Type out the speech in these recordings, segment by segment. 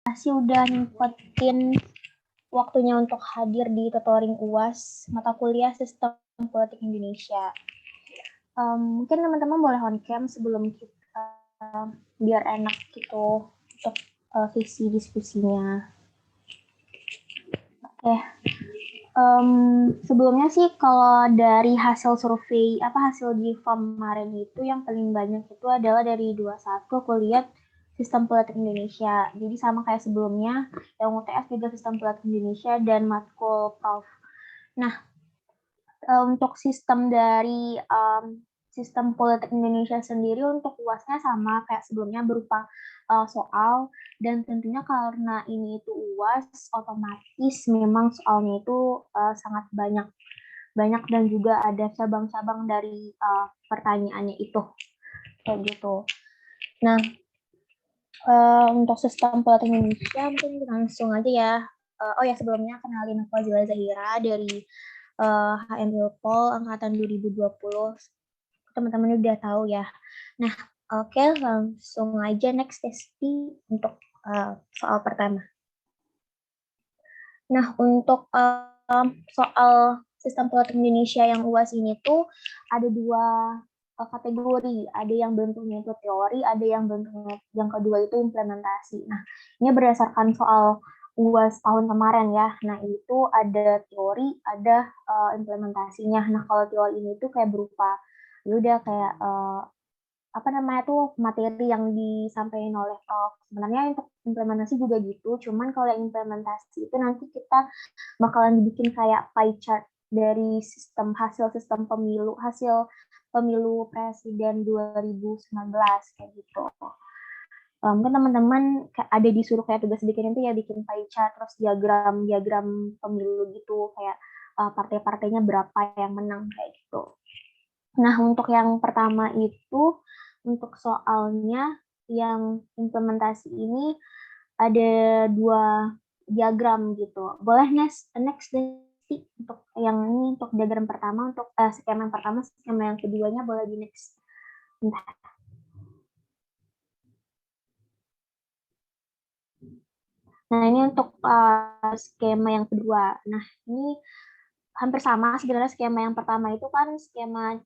Masih udah nyempetin waktunya untuk hadir di tutoring UAS mata kuliah Sistem Politik Indonesia. Mungkin teman-teman boleh on cam sebelum kita biar enak gitu untuk visi diskusinya. Oke. Sebelumnya sih kalau dari hasil survei hasil GIFAM kemarin itu yang paling banyak itu adalah dari 21 aku lihat Sistem Politik Indonesia. Jadi sama kayak sebelumnya, yang UTS juga Sistem Politik Indonesia dan matkul Prof. Nah, untuk sistem dari Sistem Politik Indonesia sendiri untuk UASnya sama kayak sebelumnya berupa soal, dan tentunya karena ini itu UAS, otomatis memang soalnya itu sangat banyak dan juga ada cabang-cabang dari pertanyaannya itu kayak gitu. Nah, untuk Sistem Politik Indonesia mungkin langsung aja ya. Oh ya, sebelumnya kenalin aku Azila Zahira dari HM Ilpol angkatan 2020. Teman-teman udah tahu ya. Nah, oke, langsung aja next Desti untuk soal pertama. Nah, untuk soal Sistem Politik Indonesia yang UAS ini tuh ada dua kategori. Ada yang bentuknya itu teori, ada yang bentuknya yang kedua itu implementasi. Nah, ini berdasarkan soal UAS tahun kemarin ya. Nah, itu ada teori, ada implementasinya. Nah, kalau teori ini tuh kayak berupa ya udah kayak materi yang disampaikan oleh Prof. Sebenarnya untuk implementasi juga gitu, cuman kalau yang implementasi itu nanti kita bakalan bikin kayak pie chart dari hasil sistem pemilu, hasil pemilu presiden 2019 kayak gitu. Mungkin teman-teman ada disuruh kayak tugas bikin itu ya bikin pie chart, terus diagram pemilu gitu, kayak partai-partainya berapa yang menang kayak gitu. Nah, untuk yang pertama itu, untuk soalnya yang implementasi ini ada dua diagram gitu. Boleh next untuk yang ini untuk diagram pertama, untuk skema yang pertama, skema yang keduanya boleh di next. Nah, ini untuk skema yang kedua. Nah, ini hampir sama sebenarnya. Skema yang pertama itu kan skema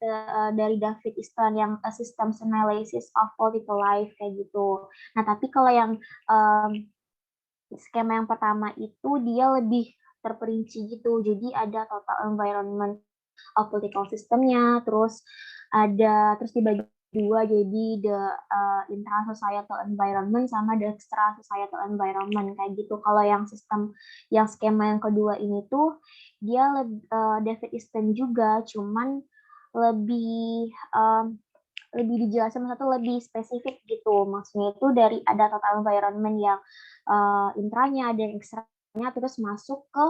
dari David Easton yang Systems Analysis of Political Life kayak gitu. Nah, tapi kalau yang skema yang pertama itu dia lebih terperinci gitu. Jadi ada total environment of political systemnya, terus dibagi dua jadi the intra-societal environment sama the extra-societal environment kayak gitu. Kalau yang skema yang kedua ini tuh dia David Easton juga, cuman lebih dijelaskan satu lebih spesifik gitu. Maksudnya itu dari ada total environment yang intranya dan ekstranya, terus masuk ke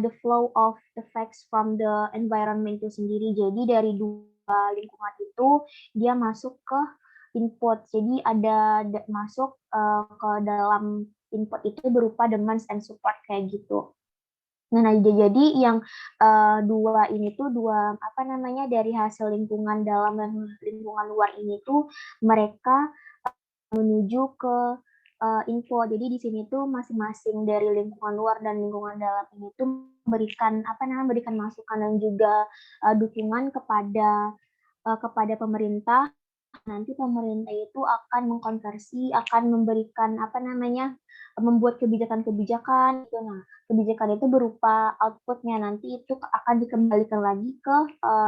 the flow of the facts from the environment itu sendiri. Jadi dari dua lingkungan itu dia masuk ke input. Jadi ada masuk ke dalam input itu berupa demands and support kayak gitu. Nah, jadi yang dua ini tuh dari hasil lingkungan dalam dan lingkungan luar ini tuh mereka menuju ke info. Jadi di sini tuh masing-masing dari lingkungan luar dan lingkungan dalam ini tuh berikan masukan dan juga dukungan kepada pemerintah. Nanti pemerintah itu akan mengkonversi, akan memberikan membuat kebijakan-kebijakan gitu. Nah, kebijakan itu berupa outputnya nanti itu akan dikembalikan lagi ke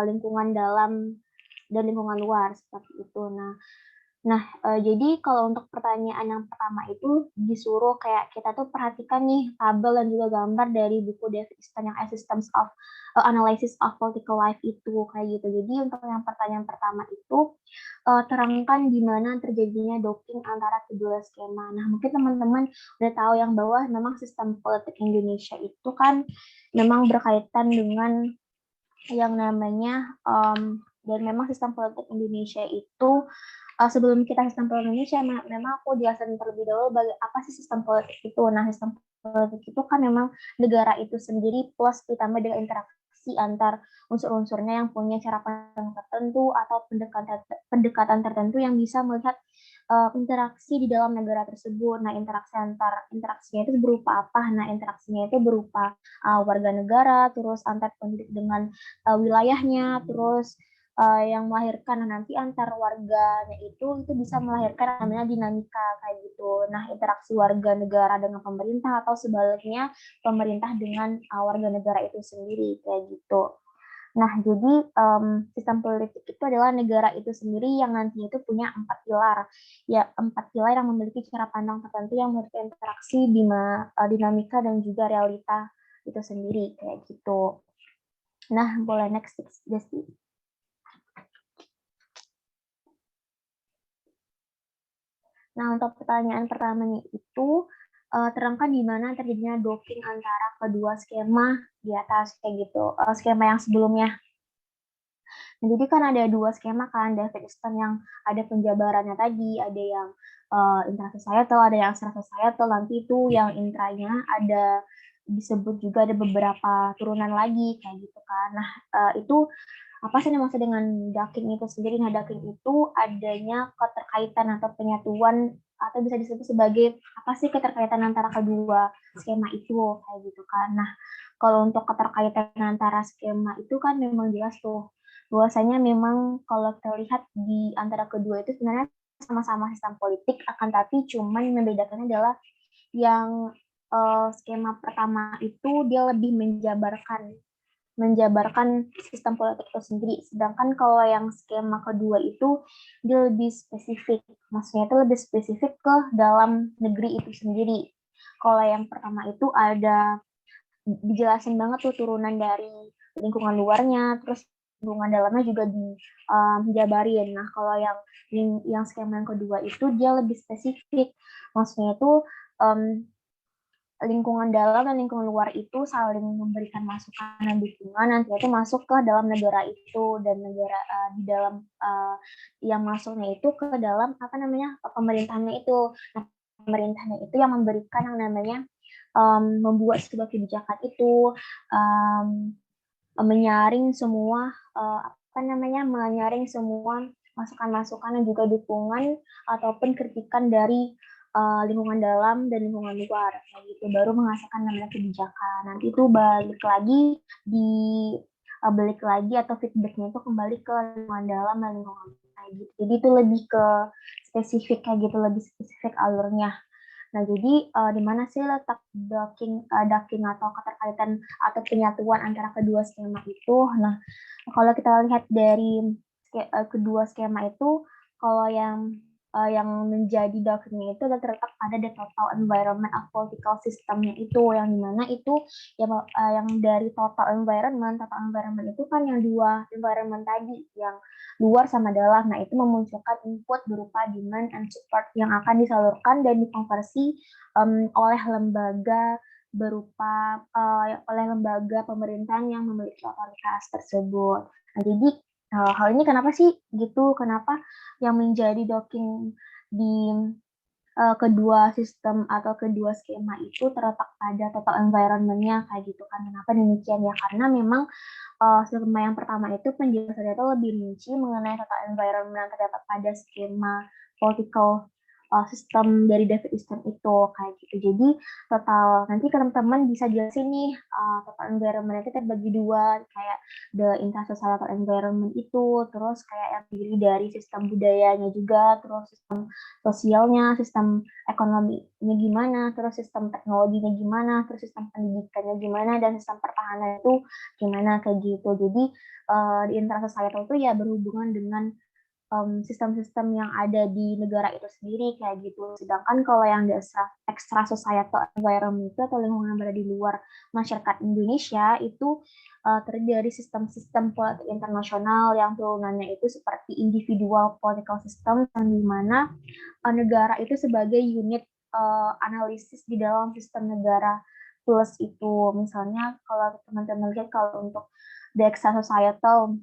lingkungan dalam dan lingkungan luar seperti itu. Nah, jadi kalau untuk pertanyaan yang pertama itu disuruh kayak kita tuh perhatikan nih tabel dan juga gambar dari buku David Easton yang Systems of Analysis of Political Life itu kayak gitu. Jadi untuk yang pertanyaan pertama itu terangkan di mana terjadinya docking antara kedua skema. Nah, mungkin teman-teman udah tahu yang bahwa memang sistem politik Indonesia itu kan memang berkaitan dengan yang namanya dan memang sistem politik Indonesia itu sebelum kita sistem politik Indonesia memang aku jelasin terlebih dahulu apa sih sistem politik itu. Nah, sistem politik itu kan memang negara itu sendiri plus ditambah dengan interaksi interaksi antar unsur-unsurnya yang punya cara pandang tertentu atau pendekatan tertentu yang bisa melihat interaksi di dalam negara tersebut. Nah, interaksinya itu berupa apa? Nah, interaksinya itu berupa warga negara, terus antar penduduk dengan wilayahnya, terus yang melahirkan. Nah, nanti antar warganya itu bisa melahirkan namanya dinamika kayak gitu. Nah, interaksi warga negara dengan pemerintah atau sebaliknya pemerintah dengan warga negara itu sendiri kayak gitu. Nah, jadi sistem politik itu adalah negara itu sendiri yang nantinya itu punya 4 pilar. Ya, 4 pilar yang memiliki cara pandang tertentu yang memiliki interaksi, dinamika, dan juga realita itu sendiri, kayak gitu. Nah, boleh next, Desti. Nah, untuk pertanyaan pertamanya itu, terangkan di mana terjadinya docking antara kedua skema di atas, kayak gitu, skema yang sebelumnya. Nah, jadi kan ada 2 skema kan, David Easton yang ada penjabarannya tadi, ada yang intra-societal, ada yang extra-societal, nanti itu yang intranya ada disebut juga ada beberapa turunan lagi, kayak gitu kan. Nah, itu apa sih yang maksud dengan ducking itu sendiri? Nah, ducking itu adanya keterkaitan atau penyatuan atau bisa disebut sebagai apa sih keterkaitan antara kedua skema itu, kayak gitu kan. Nah, kalau untuk keterkaitan antara skema itu kan memang jelas tuh bahwasanya memang kalau kita lihat di antara kedua itu sebenarnya sama-sama sistem politik, akan tapi cuman membedakannya adalah yang skema pertama itu dia lebih menjabarkan sistem politik itu sendiri. Sedangkan kalau yang skema kedua itu dia lebih spesifik. Maksudnya itu lebih spesifik ke dalam negeri itu sendiri. Kalau yang pertama itu ada dijelasin banget tuh turunan dari lingkungan luarnya, terus lingkungan dalamnya juga dijabarin. Nah, kalau yang skema yang kedua itu dia lebih spesifik. Maksudnya itu lingkungan dalam dan lingkungan luar itu saling memberikan masukan dan dukungan, nanti itu masuk ke dalam negara itu, dan negara di dalam yang masuknya itu ke dalam apa namanya pemerintahnya itu. Nah, pemerintahnya itu yang memberikan yang namanya membuat sebuah kebijakan itu, menyaring semua menyaring semua masukan-masukan dan juga dukungan ataupun kritikan dari lingkungan dalam dan lingkungan luar, kayak gitu, baru menghasilkan namanya kebijakan. Nanti itu balik lagi atau feedbacknya itu kembali ke lingkungan dalam dan lingkungan luar, kayak gitu. Jadi itu lebih ke spesifik kayak gitu, lebih spesifik alurnya. Nah, jadi di mana sih letak docking atau keterkaitan atau penyatuan antara kedua skema itu? Nah, kalau kita lihat dari kedua skema itu, kalau yang menjadi docking itu terletak pada the total environment of political systemnya itu, yang dimana itu yang dari total environment itu kan yang dua environment tadi, yang luar sama dalam. Nah, itu memunculkan input berupa demand and support yang akan disalurkan dan dikonversi oleh lembaga oleh lembaga pemerintahan yang memiliki otoritas tersebut. Nah, jadi hal ini kenapa sih gitu? Kenapa yang menjadi docking di kedua sistem atau kedua skema itu terletak pada total environment-nya kayak gitu kan? Kenapa demikian ya? Karena memang skema yang pertama itu penjelasannya itu lebih rinci mengenai total environment yang terdapat pada skema political sistem dari David Easton itu, kayak gitu. Jadi total nanti teman-teman bisa jelasin nih total environment itu terbagi dua, kayak the intra-societal environment itu, terus kayak yang terdiri dari sistem budayanya juga, terus sistem sosialnya, sistem ekonominya gimana, terus sistem teknologinya gimana, terus sistem pendidikannya gimana, dan sistem pertahanan itu gimana, kayak gitu. Jadi di intra-societal itu ya berhubungan dengan sistem-sistem yang ada di negara itu sendiri, kayak gitu. Sedangkan kalau yang extra societal environment itu atau lingkungan yang berada di luar masyarakat Indonesia itu terdiri dari sistem-sistem politik internasional yang turunannya itu seperti individual political system, yang dimana negara itu sebagai unit analisis di dalam sistem negara plus itu. Misalnya kalau teman-teman lihat kalau untuk the extra societal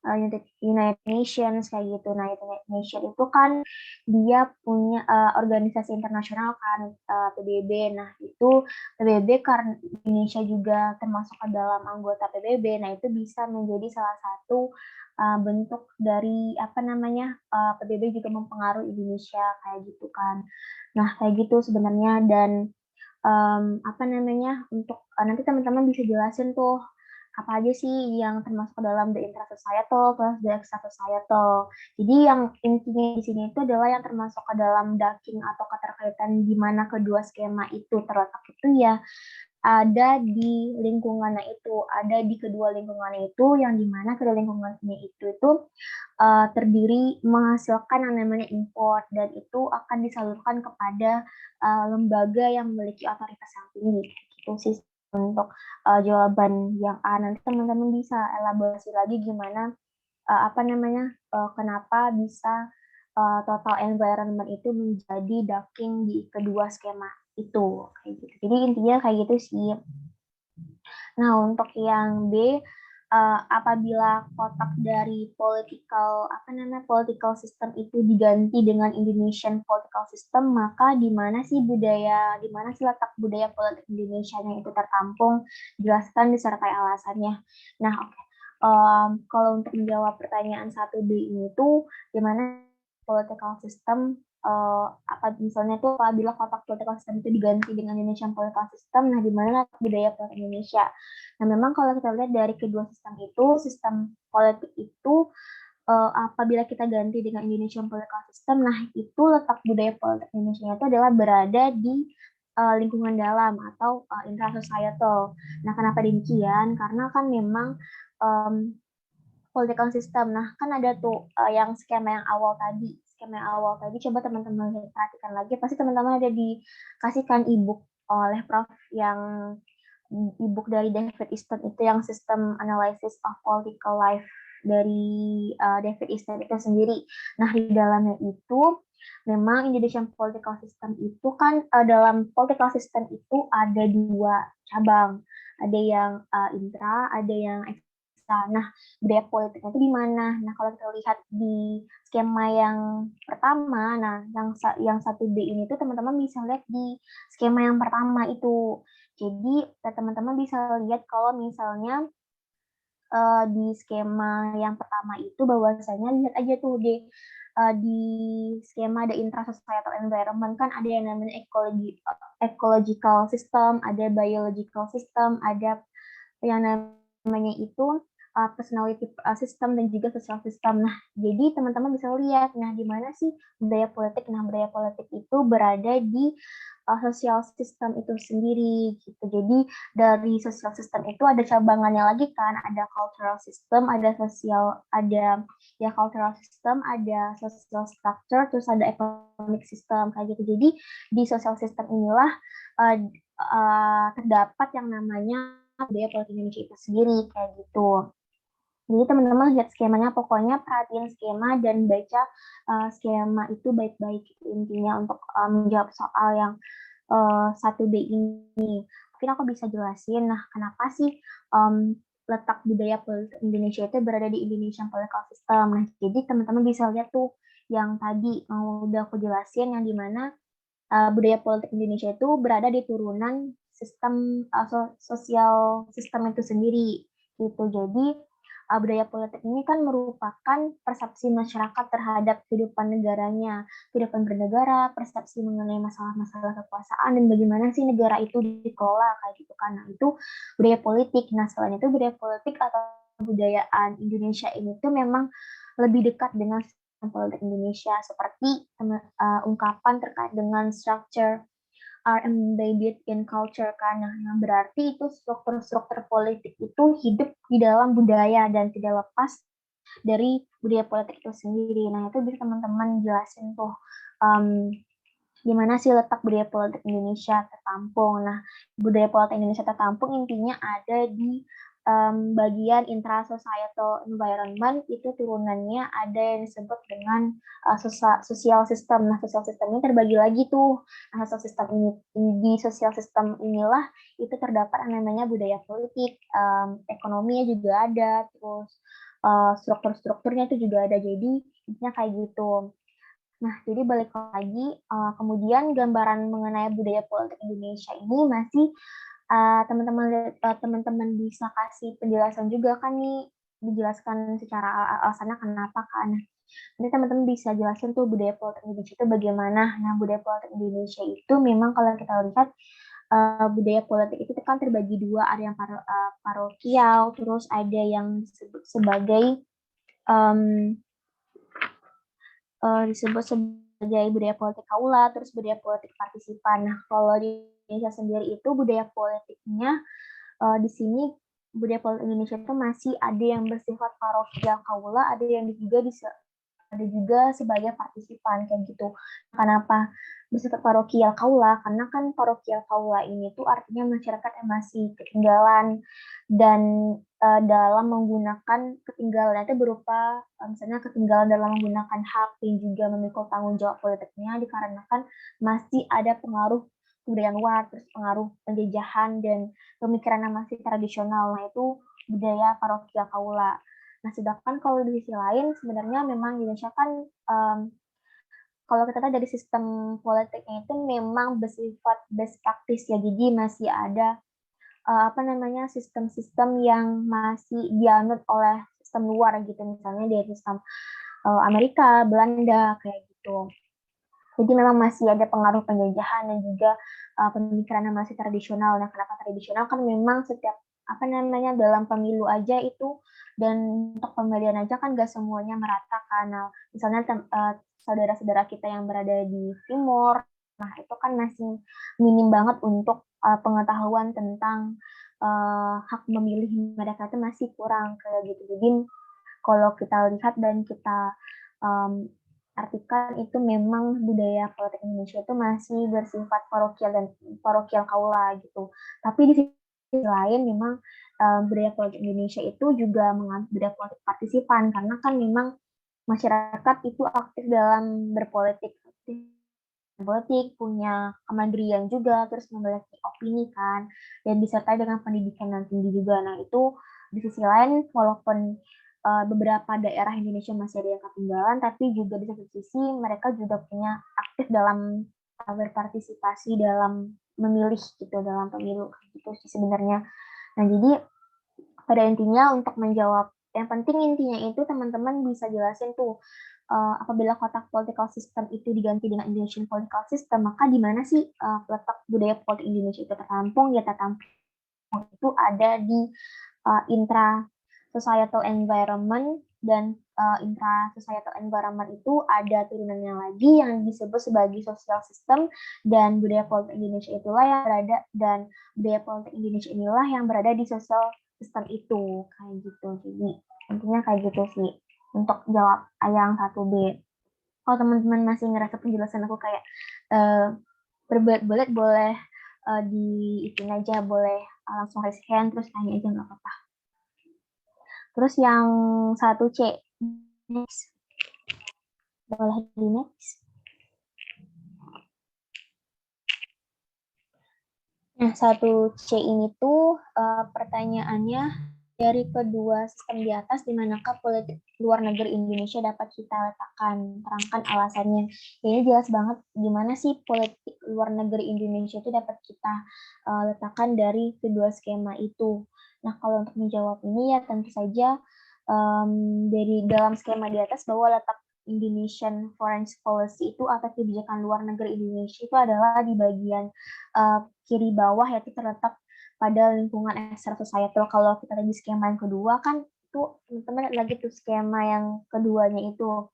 United Nations kayak gitu. Nah, United Nations itu kan dia punya organisasi internasional kan, PBB. Nah, itu PBB, karena Indonesia juga termasuk ke dalam anggota PBB, nah itu bisa menjadi salah satu bentuk dari PBB juga mempengaruhi Indonesia kayak gitu kan. Nah kayak gitu sebenarnya. Dan untuk nanti teman-teman bisa jelasin tuh apa aja sih yang termasuk dalam the intra-societal plus the extra-societal. Jadi yang intinya di sini itu adalah yang termasuk ke dalam ducking atau keterkaitan di mana kedua skema itu terletak itu ya ada di lingkungannya itu, ada di kedua lingkungannya itu, yang dimana kedua lingkungannya itu terdiri menghasilkan yang namanya import, dan itu akan disalurkan kepada lembaga yang memiliki otoritas yang tinggi. Itu sih untuk jawaban yang A. Nanti teman-teman bisa elaborasi lagi gimana kenapa bisa total environment itu menjadi ducking di kedua skema itu kayak gitu. Jadi intinya kayak gitu sih. Nah, untuk yang B, apabila kotak dari political system itu diganti dengan Indonesian political system, maka di mana sih letak budaya politik Indonesia-nya itu tertampung, jelaskan disertai alasannya. Nah, oke. Kalau untuk menjawab pertanyaan 1B ini tuh, di mana political system misalnya tuh apabila kotak political system itu diganti dengan Indonesian political system, nah di mana budaya politik Indonesia. Nah memang kalau kita lihat dari kedua sistem itu, sistem politik itu apabila kita ganti dengan Indonesian political system, nah itu letak budaya politik Indonesia itu adalah berada di lingkungan dalam atau intra-societal. Nah kenapa demikian? Karena kan memang political system. Nah, kan ada tuh yang skema yang awal tadi. Skema yang awal tadi, coba teman-teman perhatikan lagi. Pasti teman-teman ada dikasihkan e-book oleh Prof yang e-book dari David Easton itu yang System Analysis of Political Life dari David Easton itu sendiri. Nah, di dalamnya itu memang Indonesian political system itu kan dalam political system itu ada 2 cabang. Ada yang intra, ada yang extra. Nah, budaya politiknya itu di mana? Nah, kalau kita lihat di skema yang pertama, nah yang 1B ini tuh teman-teman bisa lihat di skema yang pertama itu. Jadi, teman-teman bisa lihat kalau misalnya di skema yang pertama itu bahwasanya lihat aja tuh di skema the intra-societal environment kan ada yang namanya ecological system, ada biological system, ada yang namanya itu personality system dan juga social system. Nah, jadi teman-teman bisa lihat, nah di mana sih budaya politik? Nah, budaya politik itu berada di social system itu sendiri gitu. Jadi dari social system itu ada cabangannya lagi kan, ada cultural system, ada cultural system, ada social structure, terus ada economic system kayak gitu. Jadi di social system inilah terdapat yang namanya budaya politik Indonesia itu sendiri kayak gitu. Jadi teman-teman lihat skemanya, pokoknya perhatiin skema dan baca skema itu baik-baik intinya untuk menjawab soal yang 1B ini. Mungkin aku bisa jelasin, nah kenapa sih letak budaya politik Indonesia itu berada di Indonesian Political System. Nah, jadi teman-teman bisa lihat tuh yang tadi udah aku jelasin, yang dimana budaya politik Indonesia itu berada di turunan sistem sosial sistem itu sendiri gitu. Jadi budaya politik ini kan merupakan persepsi masyarakat terhadap kehidupan negaranya, kehidupan bernegara, persepsi mengenai masalah-masalah kekuasaan dan bagaimana sih negara itu dikelola kayak gitu kan. Nah, itu budaya politik. Nah, selain itu budaya politik atau kebudayaan Indonesia ini tuh memang lebih dekat dengan politik Indonesia, seperti ungkapan terkait dengan structure are embedded in culture kan. Nah, yang berarti itu struktur-struktur politik itu hidup di dalam budaya dan tidak lepas dari budaya politik itu sendiri. Nah, itu bisa teman-teman jelasin tuh di mana sih letak budaya politik Indonesia tertampung. Nah, budaya politik Indonesia tertampung intinya ada di bagian intra-societal environment, itu turunannya ada yang disebut dengan social system. Nah, social system ini terbagi lagi tuh. Nah, social system ini, di social system inilah itu terdapat yang namanya budaya politik, ekonominya juga ada, terus struktur-strukturnya itu juga ada. Jadi, intinya kayak gitu. Nah, jadi balik lagi, kemudian gambaran mengenai budaya politik Indonesia ini masih teman-teman bisa kasih penjelasan juga kan nih, dijelaskan secara alasannya kenapa kan. Nanti teman-teman bisa jelasin tuh budaya politik Indonesia itu bagaimana. Nah, budaya politik Indonesia itu memang kalau kita lihat budaya politik itu kan terbagi dua, ada yang parokial, terus ada yang disebut sebagai um, disebut sebagai budaya politik kaula, terus budaya politik partisipan. Nah, kalau di Indonesia sendiri itu budaya politiknya di sini budaya politik Indonesia itu masih ada yang bersifat parokial kaula, ada juga sebagai partisipan kayak gitu. Kenapa bersifat parokial kaula? Karena kan parokial kaula ini tuh artinya masyarakat yang masih ketinggalan dan dalam menggunakan ketinggalan itu berupa misalnya ketinggalan dalam menggunakan hak dan juga memikul tanggung jawab politiknya dikarenakan masih ada pengaruh kebudayaan luar, terus pengaruh penjajahan dan pemikiran yang masih tradisional. Nah, itu budaya parokial kaula. Nah, sedangkan kalau di sisi lain sebenarnya memang Indonesia kan kalau kita lihat dari sistem politiknya itu memang bersifat best practice ya, jadi masih ada sistem-sistem yang masih dianut oleh sistem luar gitu, misalnya dari sistem Amerika, Belanda kayak gitu. Jadi memang masih ada pengaruh penjajahan dan juga pemikiran yang masih tradisional. Nah, kenapa tradisional? Kan memang setiap dalam pemilu aja itu dan untuk pemilihan aja kan gak semuanya merata kan. Nah, misalnya saudara-saudara kita yang berada di timur, nah itu kan masih minim banget untuk pengetahuan tentang hak memilih mereka itu masih kurang kayak gitu. Jadi kalau kita lihat dan kita um, artikan itu memang budaya politik Indonesia itu masih bersifat parokial kaula gitu. Tapi di sisi lain memang budaya politik Indonesia itu juga menganut budaya politik partisipan karena kan memang masyarakat itu aktif dalam berpolitik, punya kemandirian juga, terus memiliki opini kan, dan disertai dengan pendidikan yang tinggi juga. Nah, itu di sisi lain, walaupun beberapa daerah Indonesia masih ada yang ketinggalan, tapi juga di satu sisi mereka juga punya aktif dalam berpartisipasi dalam memilih gitu, dalam pemilu gitu sih sebenarnya. Nah, jadi pada intinya untuk menjawab yang penting intinya itu teman-teman bisa jelasin tuh apabila kotak political system itu diganti dengan Indonesian political system, maka di mana sih letak budaya politik Indonesia itu tertampung? Ya tertampung itu ada di intra societal environment dan intra societal environment itu ada turunannya lagi yang disebut sebagai social system dan budaya politik Indonesia itulah yang berada dan budaya politik Indonesia inilah yang berada di social system itu kayak gitu. Jadi intinya kayak gitu sih untuk jawab yang 1B. Kalau teman-teman masih ngerasa penjelasan aku kayak berbelit-belit boleh di itu aja boleh langsung raise hand terus tanya aja nggak apa-apa. Terus yang 1C next boleh di next. Nah 1C ini tuh pertanyaannya dari kedua sistem di atas, di manakah politik luar negeri Indonesia dapat kita letakkan? Terangkan alasannya. Ini jelas banget gimana sih politik luar negeri Indonesia itu dapat kita letakkan dari kedua skema itu. Nah, kalau untuk menjawab ini ya tentu saja dari dalam skema di atas bahwa letak Indonesian Foreign Policy itu atau kebijakan luar negeri Indonesia itu adalah di bagian kiri bawah, yaitu terletak pada lingkungan extra societal. Kalau kita lagi skema yang kedua kan itu teman-teman lagi tuh skema yang keduanya itu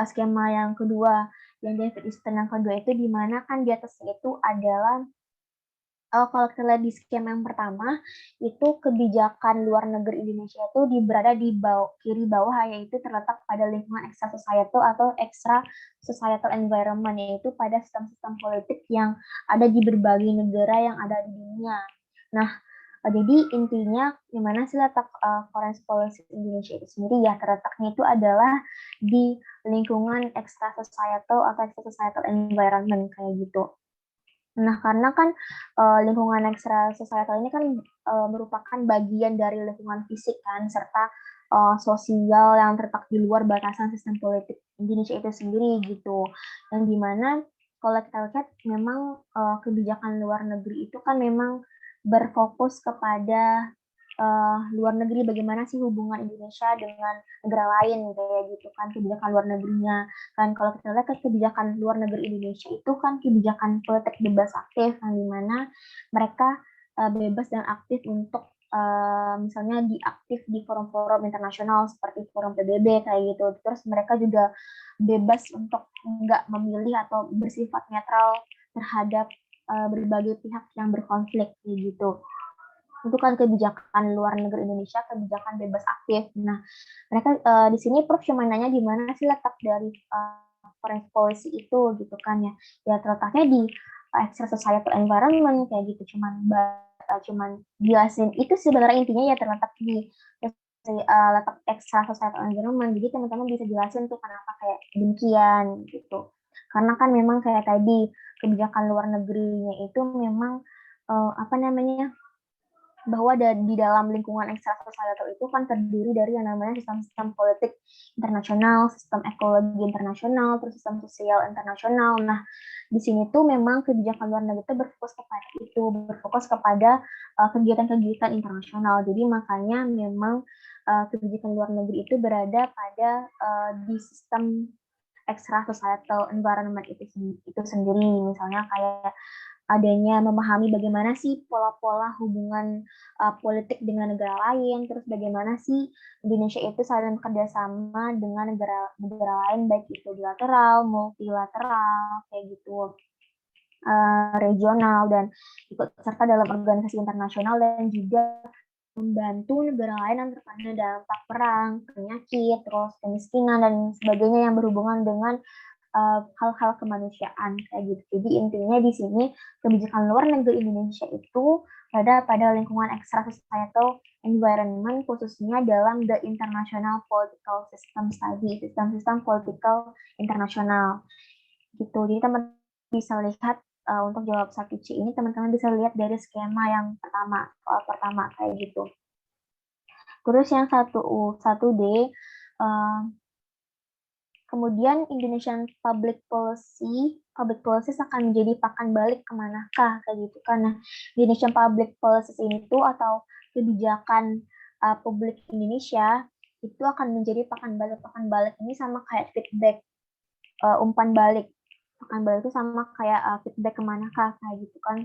skema yang kedua yang David Easton yang kedua itu di mana kan di atasnya itu adalah kalau kita lihat di skema yang pertama itu kebijakan luar negeri Indonesia itu berada di kiri bawah yaitu terletak pada lingkungan extra societal atau extra societal environment yaitu pada sistem-sistem politik yang ada di berbagai negara yang ada di dunia. Nah, jadi intinya gimana sih letak foreign policy Indonesia itu sendiri ya terletaknya itu adalah di lingkungan extra societal atau extra societal environment kayak gitu. Nah, karena kan lingkungan ekstra societal ini kan merupakan bagian dari lingkungan fisik kan, serta sosial yang terletak di luar batasan sistem politik Indonesia itu sendiri gitu. Yang dimana kalau kita lihat memang kebijakan luar negeri itu kan memang berfokus kepada luar negeri, bagaimana sih hubungan Indonesia dengan negara lain kayak gitu kan, kebijakan luar negerinya kan. Kalau kita lihat kebijakan luar negeri Indonesia itu kan kebijakan politik bebas aktif, yang dimana mereka bebas dan aktif untuk misalnya diaktif di forum-forum internasional seperti forum PBB kayak gitu. Terus mereka juga bebas untuk nggak memilih atau bersifat netral terhadap berbagai pihak yang berkonflik kayak gitu. Itu kan kebijakan luar negeri Indonesia, kebijakan bebas aktif. Nah, mereka di sini Prof cuma nanya di mana sih letak dari foreign policy itu gitu kan ya. Ya terletaknya di extra societal environment kayak gitu. Cuman jelasin itu sebenarnya intinya ya terletak di letak extra societal environment. Jadi teman-teman bisa jelasin tuh kenapa kayak demikian gitu. Karena kan memang kayak tadi kebijakan luar negerinya itu memang apa namanya, bahwa di dalam lingkungan ekstra sosial itu kan terdiri dari yang namanya sistem-sistem politik internasional, sistem ekologi internasional, terus sistem sosial internasional. Nah, di sini tuh memang kebijakan luar negeri itu berfokus kepada kegiatan-kegiatan internasional. Jadi makanya memang kebijakan luar negeri itu berada pada di sistem extra societal environment itu sendiri. Misalnya kayak adanya memahami bagaimana sih pola-pola hubungan politik dengan negara lain, terus bagaimana sih Indonesia itu saling bekerja sama dengan negara lain, baik itu bilateral, multilateral, kayak gitu, regional, dan ikut serta dalam organisasi internasional, dan juga membantu negara lain yang terkena dampak perang, penyakit, terus kemiskinan, dan sebagainya yang berhubungan dengan hal-hal kemanusiaan kayak gitu. Jadi intinya di sini kebijakan luar negeri Indonesia itu ada pada lingkungan extra societal environment, khususnya dalam the international political system tadi, sistem-sistem political internasional gitu. Jadi teman bisa lihat untuk jawab 1C ini teman-teman bisa lihat dari skema yang pertama kayak gitu. Terus yang 1D kemudian Indonesian Public Policy akan menjadi pakan balik kemanakah kayak gitu kan. Nah, Indonesian Public Policy ini tuh atau kebijakan publik Indonesia itu akan menjadi pakan balik ini sama kayak feedback, umpan balik. Pakan balik itu sama kayak feedback kemanakah kayak gitu kan.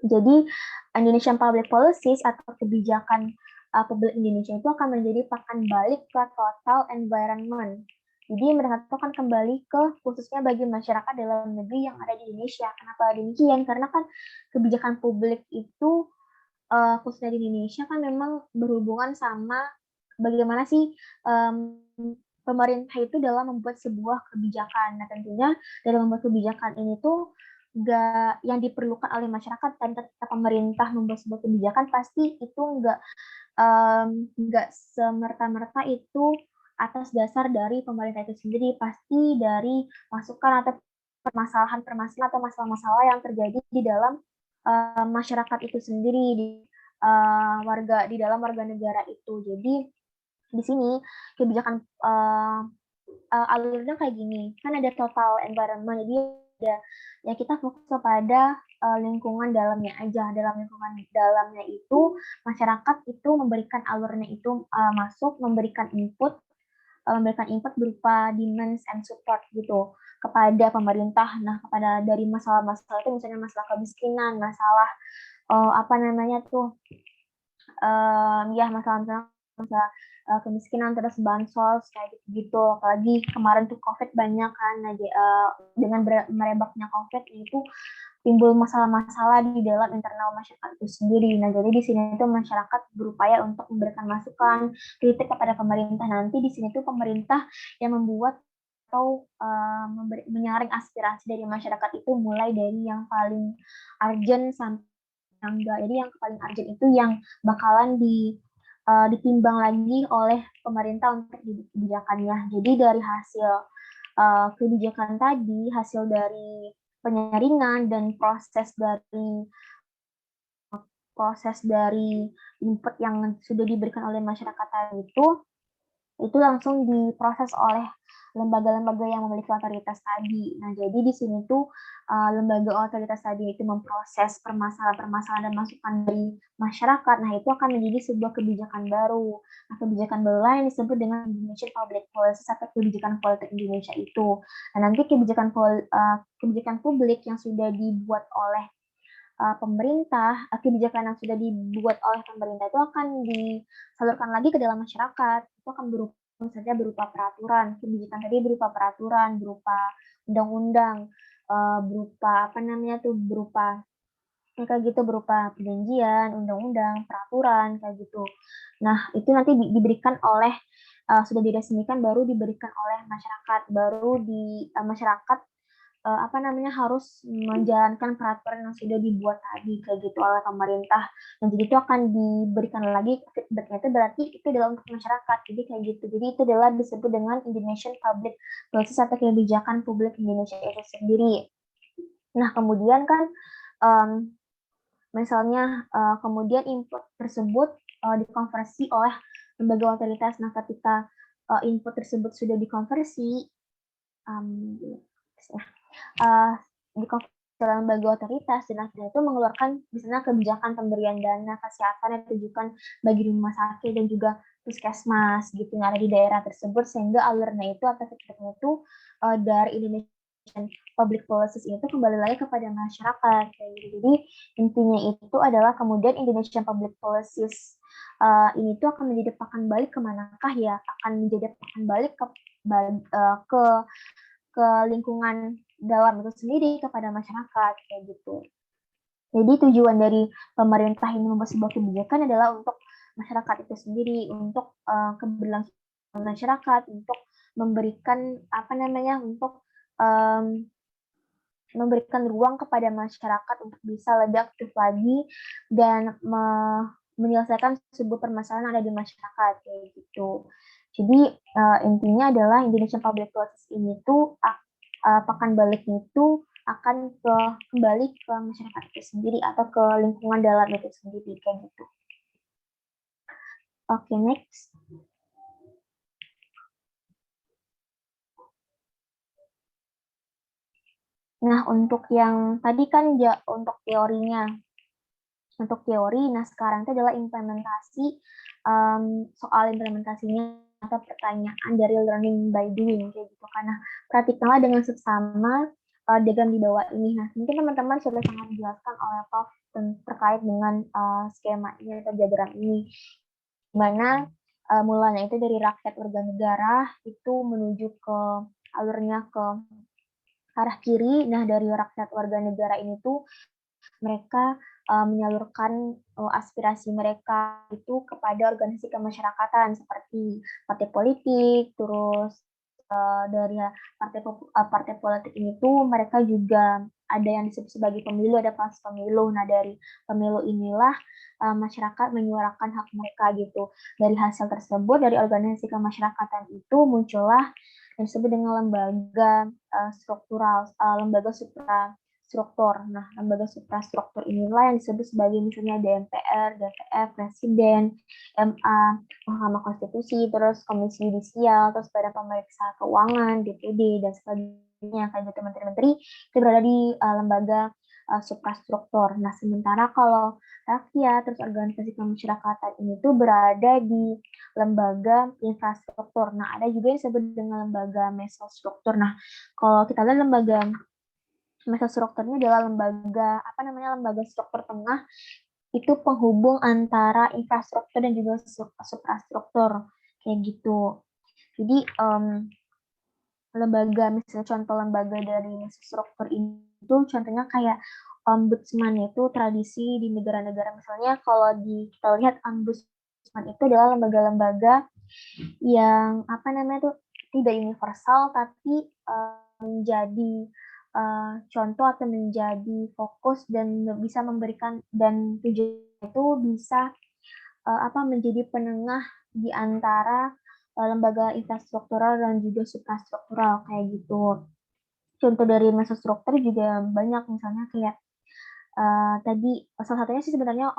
Jadi Indonesian Public Policies atau kebijakan publik Indonesia itu akan menjadi pakan balik ke total environment. Jadi mereka itu akan kembali ke khususnya bagi masyarakat dalam negeri yang ada di Indonesia. Kenapa demikian? Karena kan kebijakan publik itu khususnya di Indonesia kan memang berhubungan sama bagaimana sih pemerintah itu dalam membuat sebuah kebijakan. Nah tentunya dalam membuat kebijakan ini tuh yang diperlukan oleh masyarakat dan ketika pemerintah membuat sebuah kebijakan pasti itu nggak semerta-merta itu atas dasar dari pemerintah itu sendiri, pasti dari masukan atau permasalahan-permasalahan atau masalah-masalah yang terjadi di dalam masyarakat itu sendiri, di dalam warga negara itu. Jadi di sini kebijakan alurnya kayak gini, kan ada total environment, jadi ya kita fokus kepada lingkungan dalamnya aja. Dalam lingkungan dalamnya itu masyarakat itu memberikan alurnya itu masuk memberikan input berupa demands and support gitu kepada pemerintah. Nah, kepada dari masalah-masalah itu misalnya masalah kemiskinan, masalah apa namanya tuh ya masalah kemiskinan, terus bansos kayak gitu. Apalagi kemarin tuh COVID banyak kan, dengan merebaknya COVID itu timbul masalah-masalah di dalam internal masyarakat itu sendiri. Nah, jadi di sini itu masyarakat berupaya untuk memberikan masukan, kritik kepada pemerintah. Nanti di sini tuh pemerintah yang membuat atau menyaring aspirasi dari masyarakat itu mulai dari yang paling urgent sampai yang enggak. Jadi yang paling urgent itu yang bakalan ditimbang lagi oleh pemerintah untuk kebijakannya. Jadi dari hasil kebijakan tadi, hasil dari penyaringan dan proses dari input yang sudah diberikan oleh masyarakat tadi itu itu langsung diproses oleh lembaga-lembaga yang memiliki otoritas tadi. Nah, jadi di sini tuh lembaga otoritas tadi itu memproses permasalahan-permasalahan dan masukan dari masyarakat. Nah, itu akan menjadi sebuah kebijakan baru. Nah, kebijakan baru lain disebut dengan Indonesian Public Policy atau kebijakan politik Indonesia itu. Nah, nanti kebijakan publik yang sudah dibuat oleh pemerintah, kebijakan yang sudah dibuat oleh pemerintah itu akan disalurkan lagi ke dalam masyarakat. Itu akan berupa saja berupa peraturan, kebijakan tadi berupa peraturan, berupa undang-undang, berupa apa namanya tuh berupa kayak gitu berupa perjanjian, undang-undang, peraturan kayak gitu. Nah, itu nanti diberikan oleh sudah diresmikan baru diberikan oleh masyarakat, baru di masyarakat apa namanya harus menjalankan peraturan yang sudah dibuat tadi kayak gitu oleh pemerintah. Dan jadi itu akan diberikan lagi feedbacknya itu berarti itu adalah untuk masyarakat. Jadi kayak gitu. Jadi itu adalah disebut dengan Indonesian Public Policy atau kebijakan publik Indonesia itu sendiri. Nah, kemudian kan um, misalnya kemudian input tersebut dikonversi oleh lembaga otoritas. Nah, ketika input tersebut sudah dikonversi, di lembaga otoritas dan akhirnya itu mengeluarkan misalnya kebijakan pemberian dana kesehatan yang ditujukan bagi rumah sakit dan juga puskesmas gitu yang ada di daerah tersebut sehingga alurnya itu atau feedbacknya itu dari Indonesian Public Policies itu kembali lagi kepada masyarakat kayak gitu. Jadi intinya itu adalah kemudian Indonesian Public Policies ini tuh akan menjadi pakan balik kemanakah ya, akan menjadi pakan balik ke lingkungan dalam itu sendiri kepada masyarakat kayak gitu. Jadi tujuan dari pemerintah ini membuat sebuah kebijakan adalah untuk masyarakat itu sendiri, untuk keberlangsungan masyarakat, untuk memberikan apa namanya, untuk memberikan ruang kepada masyarakat untuk bisa lebih aktif lagi dan menyelesaikan sebuah permasalahan yang ada di masyarakat kayak gitu. Jadi intinya adalah Indonesian Public Policy ini tuh pakan baliknya itu akan kembali ke masyarakat itu sendiri atau ke lingkungan dalam itu sendiri kayak gitu. Oke, next. Nah, untuk yang tadi kan untuk teorinya. Untuk teori, nah sekarang itu adalah implementasi soal implementasinya atau pertanyaan dari learning by doing kayak gitu. Karena praktiknya dengan seksama diagram di bawah ini. Nah, mungkin teman-teman sudah sangat dijelaskan oleh Prof terkait dengan skema ini atau diagram ini. Dimana mulanya itu dari rakyat warga negara itu menuju ke alurnya ke arah kiri. Nah, dari rakyat warga negara ini tuh mereka menyalurkan aspirasi mereka itu kepada organisasi kemasyarakatan seperti partai politik, terus dari partai politik ini tuh mereka juga ada yang disebut sebagai pemilu, ada pas pemilu. Nah, dari pemilu inilah masyarakat menyuarakan hak mereka gitu. Dari hasil tersebut, dari organisasi kemasyarakatan itu muncullah yang disebut dengan lembaga struktural, lembaga struktur. Nah, lembaga suprastruktur inilah yang disebut sebagai misalnya DPR, DPR, Presiden, MA, Mahkamah Konstitusi, terus Komisi Yudisial, terus Badan Pemeriksa Keuangan, DPD, dan sebagainya. Kayak gitu menteri-menteri itu berada di lembaga suprastruktur. Nah, sementara kalau rakyat, terus organisasi kemasyarakatan ini tuh berada di lembaga infrastruktur. Nah, ada juga yang disebut dengan lembaga mesostruktur. Nah, kalau kita lihat lembaga mesostruktur ini adalah lembaga struktur tengah itu penghubung antara infrastruktur dan juga suprastruktur kayak gitu. Jadi misalnya contoh lembaga dari mesostruktur itu contohnya kayak ombudsman itu tradisi di negara-negara misalnya kalau kita lihat ombudsman itu adalah lembaga-lembaga yang apa namanya tuh tidak universal tapi menjadi contoh atau menjadi fokus dan bisa memberikan dan tujuan itu bisa menjadi penengah di antara lembaga infrastruktural dan juga suprastruktural kayak gitu. Contoh dari mesostruktur juga banyak misalnya kayak tadi salah satunya sih sebenarnya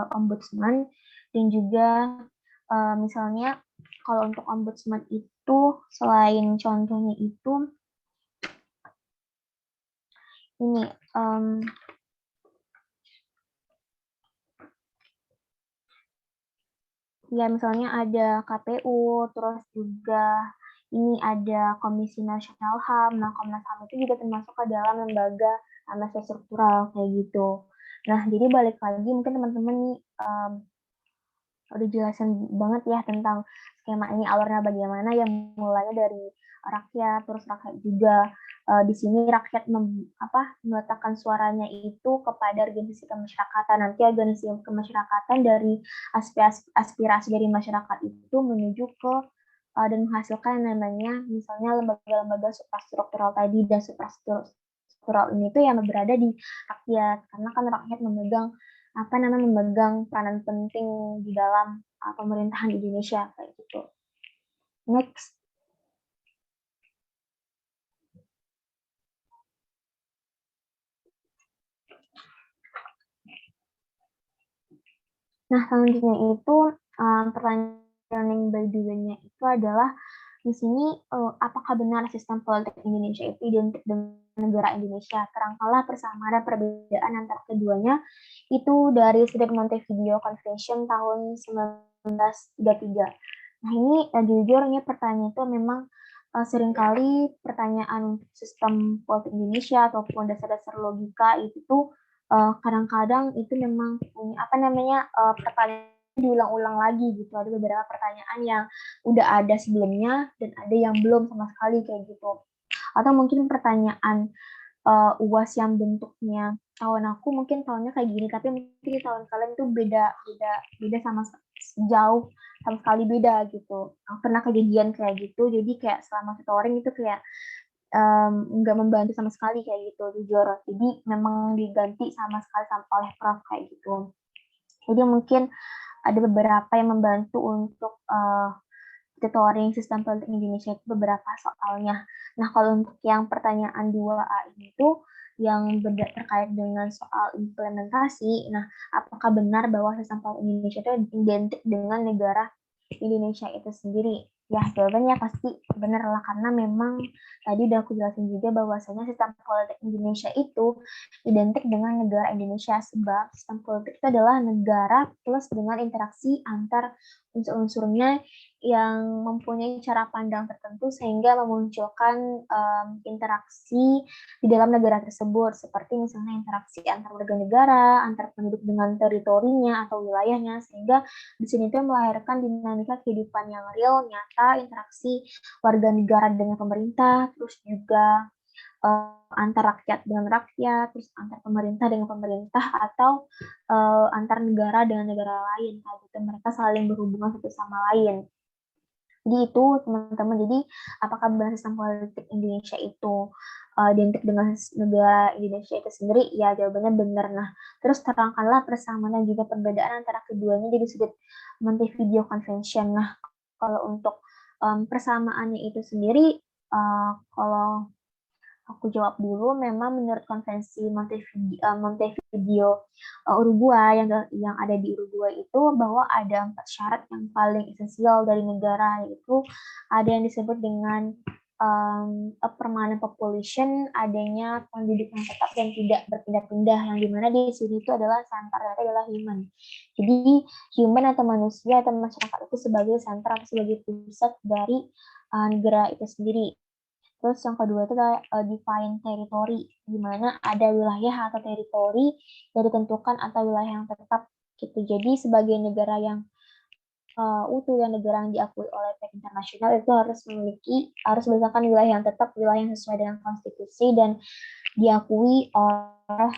ombudsman dan juga misalnya kalau untuk ombudsman itu selain contohnya itu ini ya misalnya ada KPU, terus juga ini ada Komisi Nasional HAM. Nah, Komnas HAM itu juga termasuk ke dalam lembaga amnesti struktural kayak gitu. Nah, jadi balik lagi mungkin teman-teman nih udah jelasin banget ya tentang skema ini awalnya bagaimana, yang mulanya dari rakyat, terus rakyat juga di sini rakyat meletakkan suaranya itu kepada organisasi kemasyarakatan. Nanti organisasi kemasyarakatan dari aspirasi dari masyarakat itu menuju ke dan menghasilkan yang namanya misalnya lembaga-lembaga suprastruktural tadi, dan suprastruktural ini tuh yang berada di rakyat, karena kan rakyat memegang peranan penting di dalam pemerintahan Indonesia kayak gitu. Next. Nah, selanjutnya itu pertanyaan yang by the way-nya itu adalah di sini apakah benar sistem politik Indonesia itu identik dengan negara Indonesia? Terangkanlah persamaan dan perbedaan antara keduanya itu dari Strait Montevideo Convention tahun 1933. Nah, ini jujur ini pertanyaan itu memang seringkali pertanyaan sistem politik Indonesia ataupun dasar-dasar logika itu tuh kadang-kadang itu memang punya pertanyaan diulang-ulang lagi gitu. Ada beberapa pertanyaan yang udah ada sebelumnya dan ada yang belum sama sekali kayak gitu. Atau mungkin pertanyaan UAS yang bentuknya tahun aku mungkin tahunnya kayak gini, tapi mungkin di tahun kalian tuh beda sama jauh sama sekali beda gitu. Pernah kejadian kayak gitu, jadi kayak selama tutoring itu kayak nggak membantu sama sekali kayak gitu jujur. Jadi memang diganti sama sekali oleh Prof kayak gitu. Jadi mungkin ada beberapa yang membantu untuk tutoring sistem politik Indonesia itu beberapa soalnya. Nah, kalau untuk yang pertanyaan 2A itu yang terkait dengan soal implementasi, nah apakah benar bahwa sistem politik Indonesia itu identik dengan negara Indonesia itu sendiri? Ya, jawabannya pasti benar lah, karena memang tadi udah aku jelasin juga bahwasanya sistem politik Indonesia itu identik dengan negara Indonesia, sebab sistem politik itu adalah negara plus dengan interaksi antar unsur-unsurnya yang mempunyai cara pandang tertentu sehingga memunculkan interaksi di dalam negara tersebut, seperti misalnya interaksi antar warga negara, antar penduduk dengan teritorinya atau wilayahnya, sehingga di sini tuh melahirkan dinamika kehidupan yang real, nyata, interaksi warga negara dengan pemerintah, terus juga antar rakyat dengan rakyat, terus antar pemerintah dengan pemerintah, atau antar negara dengan negara lain. Kayak gitu, mereka saling berhubungan satu sama lain. Jadi itu teman-teman, jadi apakah benar sistem politik Indonesia itu identik dengan negara Indonesia itu sendiri? Ya, jawabannya benar. Nah, terus terangkanlah persamaan dan juga perbedaan antara keduanya jadi sudut Montevideo Convention. Nah, kalau untuk persamaannya itu sendiri, kalau aku jawab dulu, memang menurut konvensi Montevideo Uruguay yang ada di Uruguay itu bahwa ada 4 syarat yang paling esensial dari negara, yaitu ada yang disebut dengan a permanent population, adanya penduduk yang tetap dan tidak berpindah-pindah, yang dimana di sini itu adalah santarnya adalah human. Jadi human atau manusia atau masyarakat itu sebagai santar atau sebagai pusat dari negara itu sendiri. Terus yang kedua itu adalah define territory, di mana ada wilayah atau teritori yang ditentukan atau wilayah yang tetap gitu. Jadi sebagai negara yang utuh, yang negara yang diakui oleh pihak internasional itu harus berdasarkan wilayah yang tetap, wilayah yang sesuai dengan konstitusi dan diakui oleh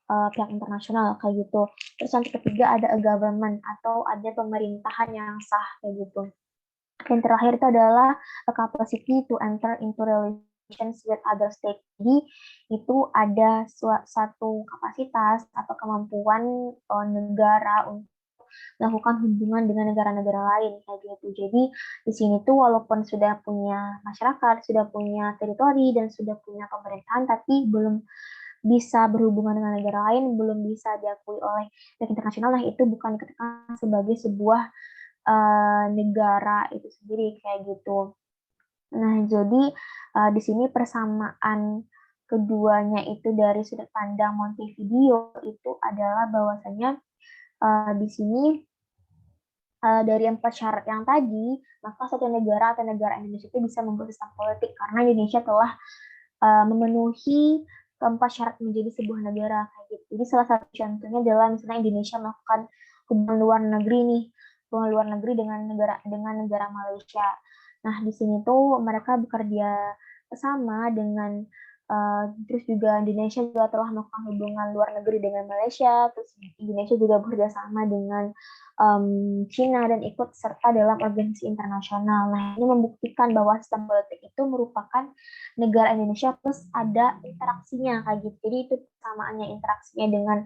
pihak internasional kayak gitu. Terus yang ketiga ada a government atau ada pemerintahan yang sah kayak gitu. Dan terakhir itu adalah a capacity to enter into relations with other states. Jadi itu ada satu kapasitas atau kemampuan negara untuk melakukan hubungan dengan negara-negara lain kayak gitu. Jadi di sini tuh walaupun sudah punya masyarakat, sudah punya teritori dan sudah punya pemerintahan, tapi belum bisa berhubungan dengan negara lain, belum bisa diakui oleh pihak internasional, nah itu bukan dikatakan sebagai sebuah negara itu sendiri kayak gitu. Nah, jadi di sini persamaan keduanya itu dari sudut pandang Montevideo itu adalah bahwasanya di sini dari 4 syarat yang tadi, maka satu negara atau negara Indonesia itu bisa membuat sistem politik karena Indonesia telah memenuhi keempat syarat menjadi sebuah negara kayak gitu. Jadi salah satu contohnya adalah misalnya Indonesia melakukan hubungan luar negeri nih, hubungan luar negeri dengan negara Malaysia. Nah, di sini tuh mereka bekerja bersama dengan terus juga Indonesia juga telah melakukan hubungan luar negeri dengan Malaysia, terus Indonesia juga bekerja sama dengan China dan ikut serta dalam organisasi internasional. Nah, ini membuktikan bahwa sistem politik itu merupakan negara Indonesia plus ada interaksinya kayak gitu. Jadi itu persamaannya interaksinya dengan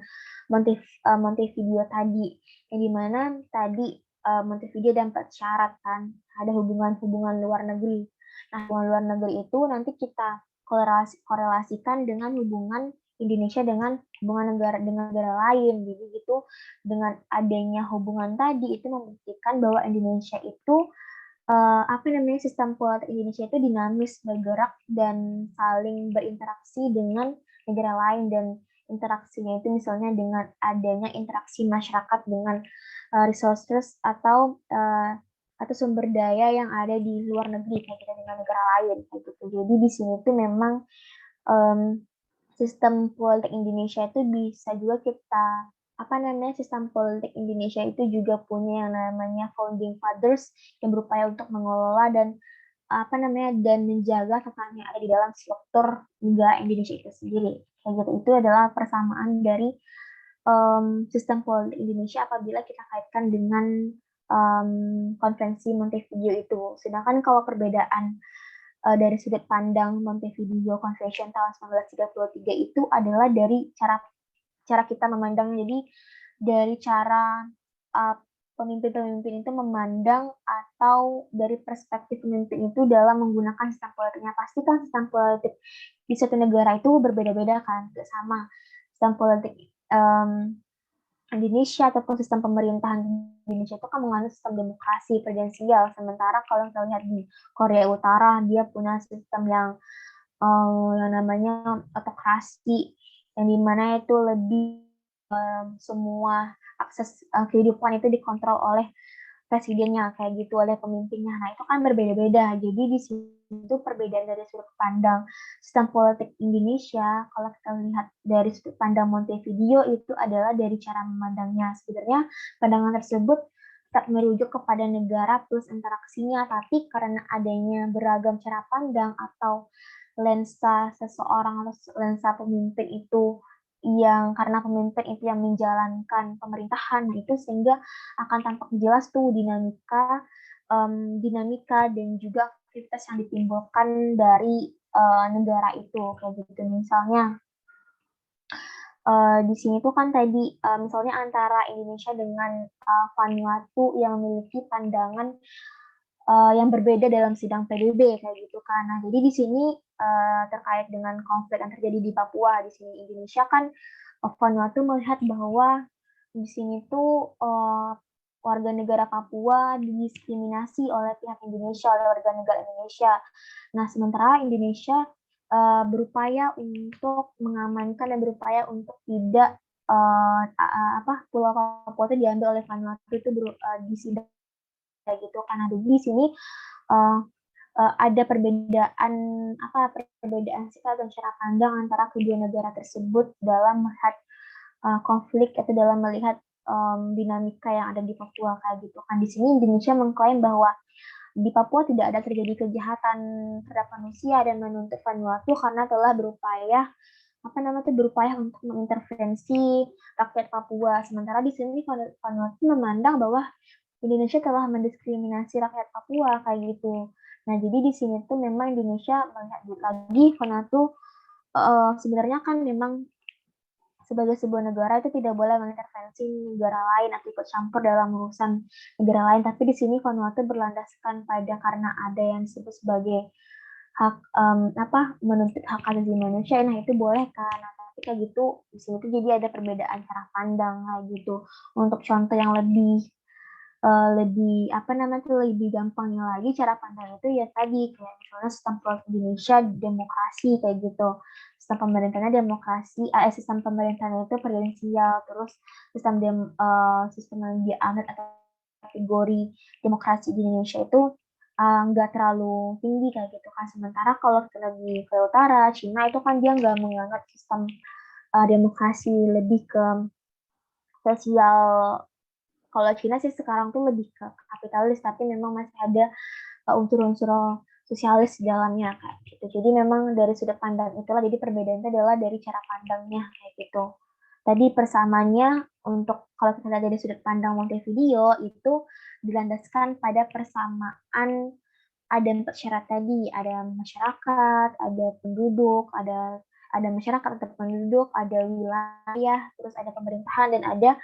Montevideo tadi, yang dimana tadi Montevideo ada 4 syarat kan, ada hubungan-hubungan luar negeri. Nah, hubungan luar negeri itu nanti kita korelasikan dengan hubungan Indonesia dengan hubungan negara lain. Jadi gitu dengan adanya hubungan tadi itu membuktikan bahwa Indonesia itu sistem politik Indonesia itu dinamis, bergerak dan saling berinteraksi dengan negara lain dan interaksinya itu misalnya dengan adanya interaksi masyarakat dengan resources atau sumber daya yang ada di luar negeri kayak kita dengan negara lain kayak gitu. Jadi di sini tuh memang um, sistem politik Indonesia itu bisa juga kita sistem politik Indonesia itu juga punya yang namanya founding fathers yang berupaya untuk mengelola dan dan menjaga tatanan yang ada di dalam struktur negara Indonesia itu sendiri. Kayak gitu. Itu adalah persamaan dari sistem politik Indonesia apabila kita kaitkan dengan konvensi Montevideo itu. Sedangkan kalau perbedaan dari sudut pandang Montevideo Convention tahun 1933 itu adalah dari cara kita memandang. Jadi dari cara pemimpin-pemimpin itu memandang atau dari perspektif pemimpin itu dalam menggunakan sistem politiknya. Pasti kan sistem politik di suatu negara itu berbeda-beda kan, tidak sama. Sistem politik Indonesia ataupun sistem pemerintahan Indonesia itu kan menganut sistem demokrasi presidensial. Sementara kalau kita lihat di Korea Utara, dia punya sistem yang namanya autokrasi, yang dimana itu lebih semua akses kehidupan itu dikontrol oleh presidennya kayak gitu, oleh pemimpinnya. Nah, itu kan berbeda-beda. Jadi di situ perbedaan dari sudut pandang sistem politik Indonesia, kalau kita lihat dari sudut pandang Montevideo itu adalah dari cara memandangnya. Sebenarnya pandangan tersebut tak merujuk kepada negara plus interaksinya, tapi karena adanya beragam cara pandang atau lensa seseorang atau lensa pemimpin itu yang karena pemimpin itu yang menjalankan pemerintahan itu sehingga akan tampak jelas tuh dinamika dan juga aktivitas yang ditimbulkan dari negara itu kayak gitu. Misalnya di sini tuh kan tadi misalnya antara Indonesia dengan Vanuatu yang memiliki pandangan yang berbeda dalam sidang PBB kayak gitu kan. Nah, jadi di sini terkait dengan konflik yang terjadi di Papua, di sini Indonesia kan Vanuatu melihat bahwa di sini tuh warga negara Papua didiskriminasi oleh pihak Indonesia, oleh warga negara Indonesia. Nah, sementara Indonesia berupaya untuk mengamankan dan berupaya untuk tidak Pulau Papua itu diambil oleh Vanuatu itu di sidang kayak gitu karena di sini ada perbedaan sikap dan cara pandang antara kedua negara tersebut dalam melihat konflik atau dalam melihat dinamika yang ada di Papua kayak gitu kan. Di sini Indonesia mengklaim bahwa di Papua tidak ada terjadi kejahatan terhadap manusia dan menuntut Vanuatu karena telah berupaya untuk mengintervensi rakyat Papua. Sementara di sini Vanuatu memandang bahwa Indonesia telah mendiskriminasi rakyat Papua kayak gitu. Nah, jadi di sini tuh memang Indonesia melihat lagi Vanuatu sebenarnya kan memang sebagai sebuah negara itu tidak boleh mengintervensi negara lain atau ikut campur dalam urusan negara lain. Tapi di sini Vanuatu berlandaskan pada karena ada yang disebut sebagai hak menuntut hak asasi manusia. Nah, itu boleh kan. Nah, tapi kayak gitu di sini tuh jadi ada perbedaan cara pandang kayak gitu. Untuk contoh yang lebih lebih lebih gampangnya lagi cara pandang itu ya tadi kayak misalnya sistem politik Indonesia demokrasi kayak gitu, sistem pemerintahannya demokrasi, sistem pemerintahannya itu presidensial, terus sistem yang dianut atau kategori demokrasi di Indonesia itu nggak terlalu tinggi kayak gitu kan. Sementara kalau kita lagi ke utara Cina itu kan dia nggak menganut sistem demokrasi, lebih ke sosial. Kalau Cina sih sekarang tuh lebih ke kapitalis, tapi memang masih ada unsur-unsur sosialis di dalamnya kayak gitu. Jadi memang dari sudut pandang itulah, jadi perbedaannya adalah dari cara pandangnya kayak gitu. Tadi persamaannya untuk kalau kita lihat dari sudut pandang Montevideo itu dilandaskan pada persamaan ada 4 syarat tadi, ada masyarakat, ada penduduk, ada masyarakat atau penduduk, ada wilayah, terus ada pemerintahan dan ada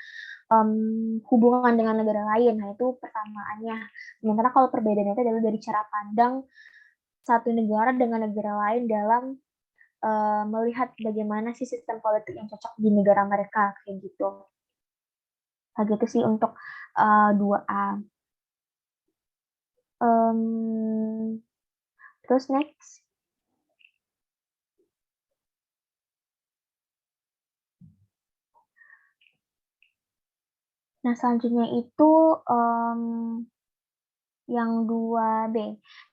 hubungan dengan negara lain. Nah, itu persamaannya. Sementara kalau perbedaannya itu adalah dari cara pandang satu negara dengan negara lain dalam melihat bagaimana sih sistem politik yang cocok di negara mereka kayak gitu. Kayak gitu sih untuk 2A. Terus next. Nah, selanjutnya itu yang 2B.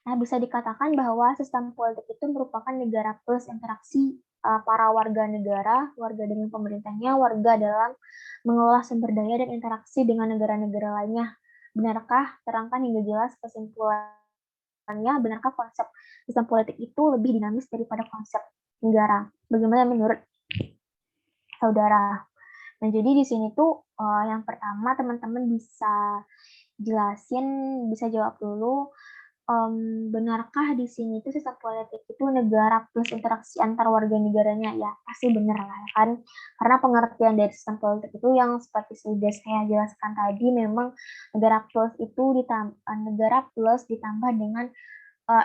Nah, bisa dikatakan bahwa sistem politik itu merupakan negara plus interaksi para warga negara, warga dengan pemerintahnya, warga dalam mengelola sumber daya dan interaksi dengan negara-negara lainnya. Benarkah terangkan hingga jelas kesimpulannya, benarkah konsep sistem politik itu lebih dinamis daripada konsep negara? Bagaimana menurut saudara? Nah, jadi di sini tuh yang pertama teman-teman bisa jelasin, bisa jawab dulu, benarkah di sini itu sistem politik itu negara plus interaksi antar warga negaranya? Ya, pasti benar lah ya kan. Karena pengertian dari sistem politik itu yang seperti sudah saya jelaskan tadi, memang negara plus itu negara plus ditambah dengan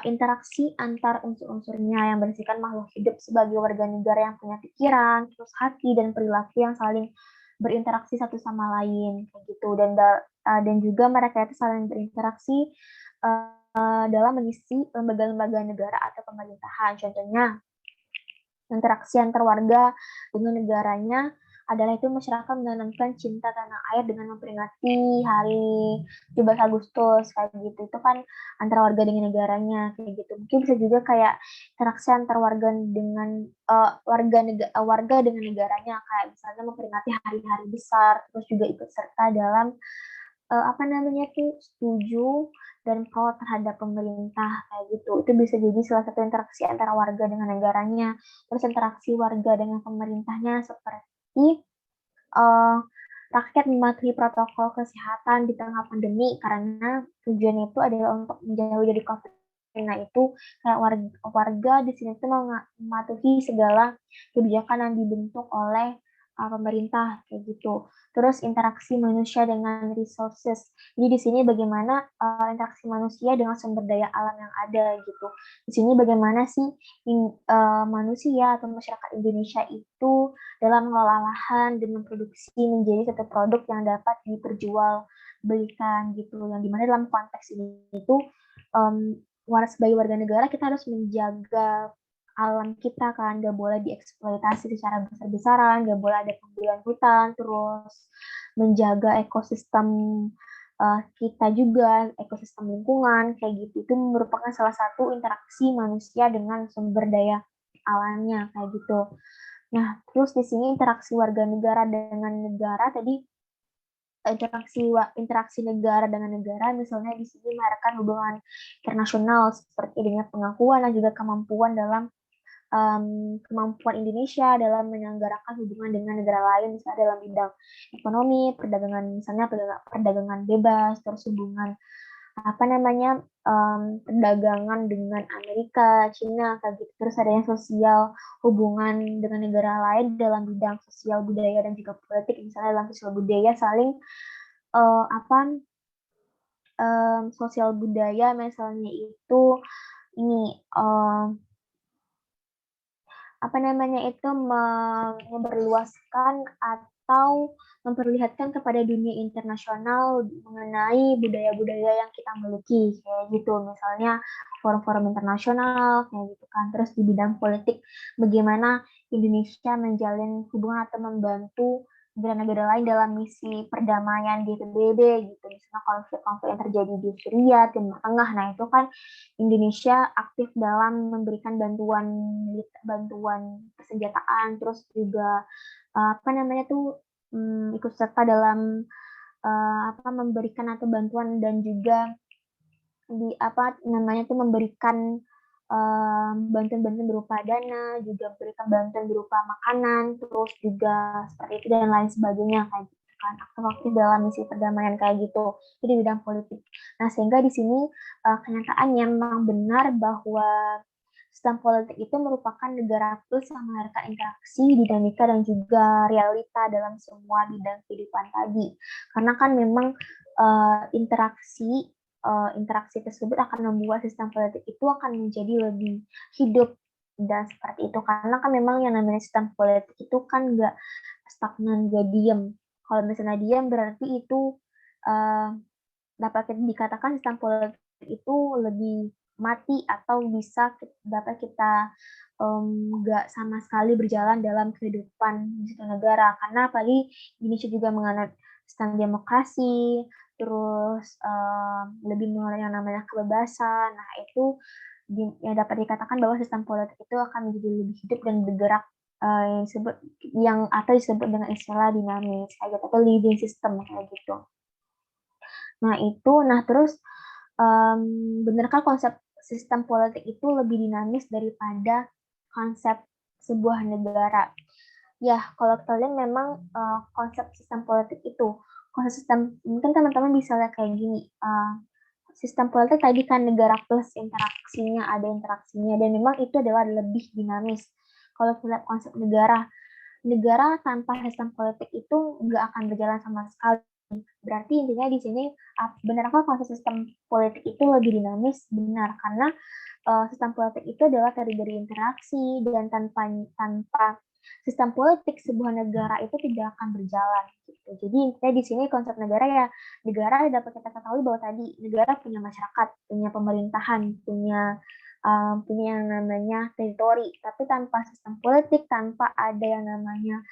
interaksi antar unsur-unsurnya yang bersihkan makhluk hidup sebagai warga negara yang punya pikiran, terus hati dan perilaku yang saling berinteraksi satu sama lain kayak gitu, dan juga mereka itu saling berinteraksi dalam mengisi lembaga-lembaga negara atau pemerintahan. Contohnya interaksi antar warga dengan negaranya adalah itu masyarakat menanamkan cinta tanah air dengan memperingati hari 17 Agustus kayak gitu. Itu kan antara warga dengan negaranya kayak gitu. Mungkin bisa juga kayak interaksi antar warga dengan warga dengan negaranya, kayak misalnya memperingati hari-hari besar, terus juga ikut serta dalam setuju dan pro terhadap pemerintah kayak gitu. Itu bisa jadi salah satu interaksi antara warga dengan negaranya. Terus interaksi warga dengan pemerintahnya seperti uh, rakyat mematuhi protokol kesehatan di tengah pandemi, karena tujuannya itu adalah untuk menjauhi dari COVID. Nah, itu kayak warga di sini tuh mematuhi segala kebijakan yang dibentuk oleh pemerintah kayak gitu. Terus interaksi manusia dengan resources. Jadi di sini bagaimana interaksi manusia dengan sumber daya alam yang ada gitu. Di sini bagaimana sih manusia atau masyarakat Indonesia itu dalam mengelola lahan dan memproduksi menjadi satu produk yang dapat diperjualbelikan gitu. Yang dimana dalam konteks ini itu sebagai warga negara kita harus menjaga alam kita kan, nggak boleh dieksploitasi secara besar-besaran, nggak boleh ada pembunuhan hutan, terus menjaga ekosistem kita juga, ekosistem lingkungan kayak gitu. Itu merupakan salah satu interaksi manusia dengan sumber daya alamnya kayak gitu. Nah, terus di sini interaksi warga negara dengan negara tadi, interaksi negara dengan negara, misalnya di sini mengharapkan hubungan internasional seperti dengan pengakuan dan juga kemampuan Indonesia dalam menyelenggarakan hubungan dengan negara lain, misalnya dalam bidang ekonomi, perdagangan, misalnya perdagangan bebas, terus hubungan perdagangan dengan Amerika, Cina, kayak gitu. Terus ada yang sosial, hubungan dengan negara lain dalam bidang sosial budaya dan juga politik, misalnya dalam sosial budaya saling uh, apa sosial budaya misalnya itu ini itu memperluaskan atau memperlihatkan kepada dunia internasional mengenai budaya-budaya yang kita miliki, kayak gitu. Misalnya forum-forum internasional, kayak gitu kan. Terus di bidang politik, bagaimana Indonesia menjalin hubungan atau membantu negara-negara lain dalam misi perdamaian di PBB gitu. Misalnya konflik-konflik yang terjadi di Syria, Timur Tengah. Nah, itu kan Indonesia aktif dalam memberikan bantuan persenjataan, terus juga apa namanya tuh ikut serta dalam memberikan atau bantuan dan juga di apa namanya tuh memberikan bantuan-bantuan berupa dana, juga berikan bantuan berupa makanan, terus juga seperti itu dan lain sebagainya kayak gitu kan, aktif dalam misi perdamaian kayak gitu. Jadi di bidang politik. Nah, sehingga di sini kenyataannya memang benar bahwa sistem politik itu merupakan negara plus yang menghargai interaksi, dinamika, dan juga realita dalam semua bidang kehidupan tadi. Karena kan memang interaksi tersebut akan membuat sistem politik itu akan menjadi lebih hidup dan seperti itu, karena kan memang yang namanya sistem politik itu kan nggak stagnan, nggak diem. Kalau misalnya diem berarti itu uh, dapat dikatakan sistem politik itu lebih mati atau bisa dapat kita nggak sama sekali berjalan dalam kehidupan di suatu negara, karena apalagi Indonesia juga menganut sistem demokrasi, terus lebih mengenai yang namanya kebebasan. Nah, itu yang dapat dikatakan bahwa sistem politik itu akan menjadi lebih hidup dan bergerak, yang atau disebut dengan istilah dinamis kayak gitu, atau living system kayak gitu. Nah terus benarkah konsep sistem politik itu lebih dinamis daripada konsep sebuah negara? Ya, kalau kita lihat memang konsep sistem politik itu, mungkin teman-teman bisa lihat kayak gini, sistem politik tadi kan negara plus interaksinya, ada interaksinya, dan memang itu adalah lebih dinamis. Kalau kita lihat konsep negara tanpa sistem politik itu nggak akan berjalan sama sekali. Berarti intinya di sini benarkah konsep sistem politik itu lebih dinamis? Benar, karena sistem politik itu adalah terdiri dari interaksi, dan tanpa sistem politik sebuah negara itu tidak akan berjalan gitu. Jadi intinya di sini konsep negara dapat kita ketahui bahwa tadi negara punya masyarakat, punya pemerintahan, punya yang namanya teritori, tapi tanpa sistem politik, tanpa ada yang namanya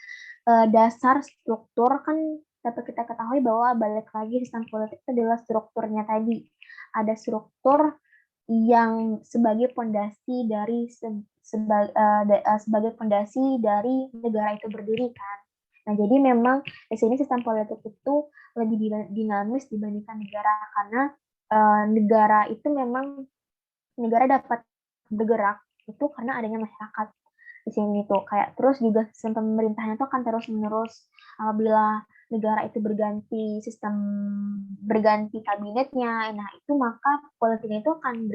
dasar struktur, kan dapat kita ketahui bahwa balik lagi sistem politik itu adalah strukturnya tadi. Ada struktur yang sebagai fondasi dari sebagai fondasi dari negara itu berdiri kan. Nah, jadi memang di sini sistem politik itu lebih dinamis dibandingkan negara, karena negara itu memang negara dapat bergerak itu karena adanya masyarakat di sini tuh, kayak terus juga sistem pemerintahnya itu akan terus menerus apabila negara itu berganti kabinetnya, nah itu maka politiknya itu akan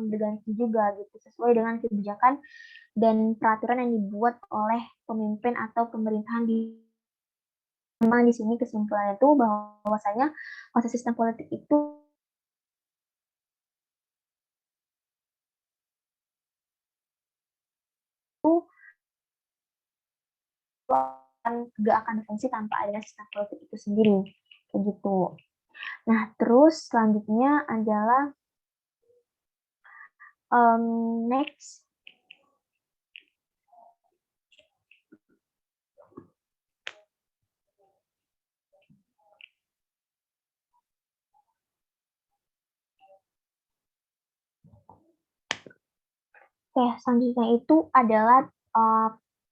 berganti juga gitu sesuai dengan kebijakan dan peraturan yang dibuat oleh pemimpin atau pemerintahan di memang di sini kesimpulannya itu bahwasanya proses sistem politik itu nggak akan berfungsi tanpa adanya sistem politik itu sendiri kayak gitu. Nah, terus selanjutnya adalah next. Oke, selanjutnya itu adalah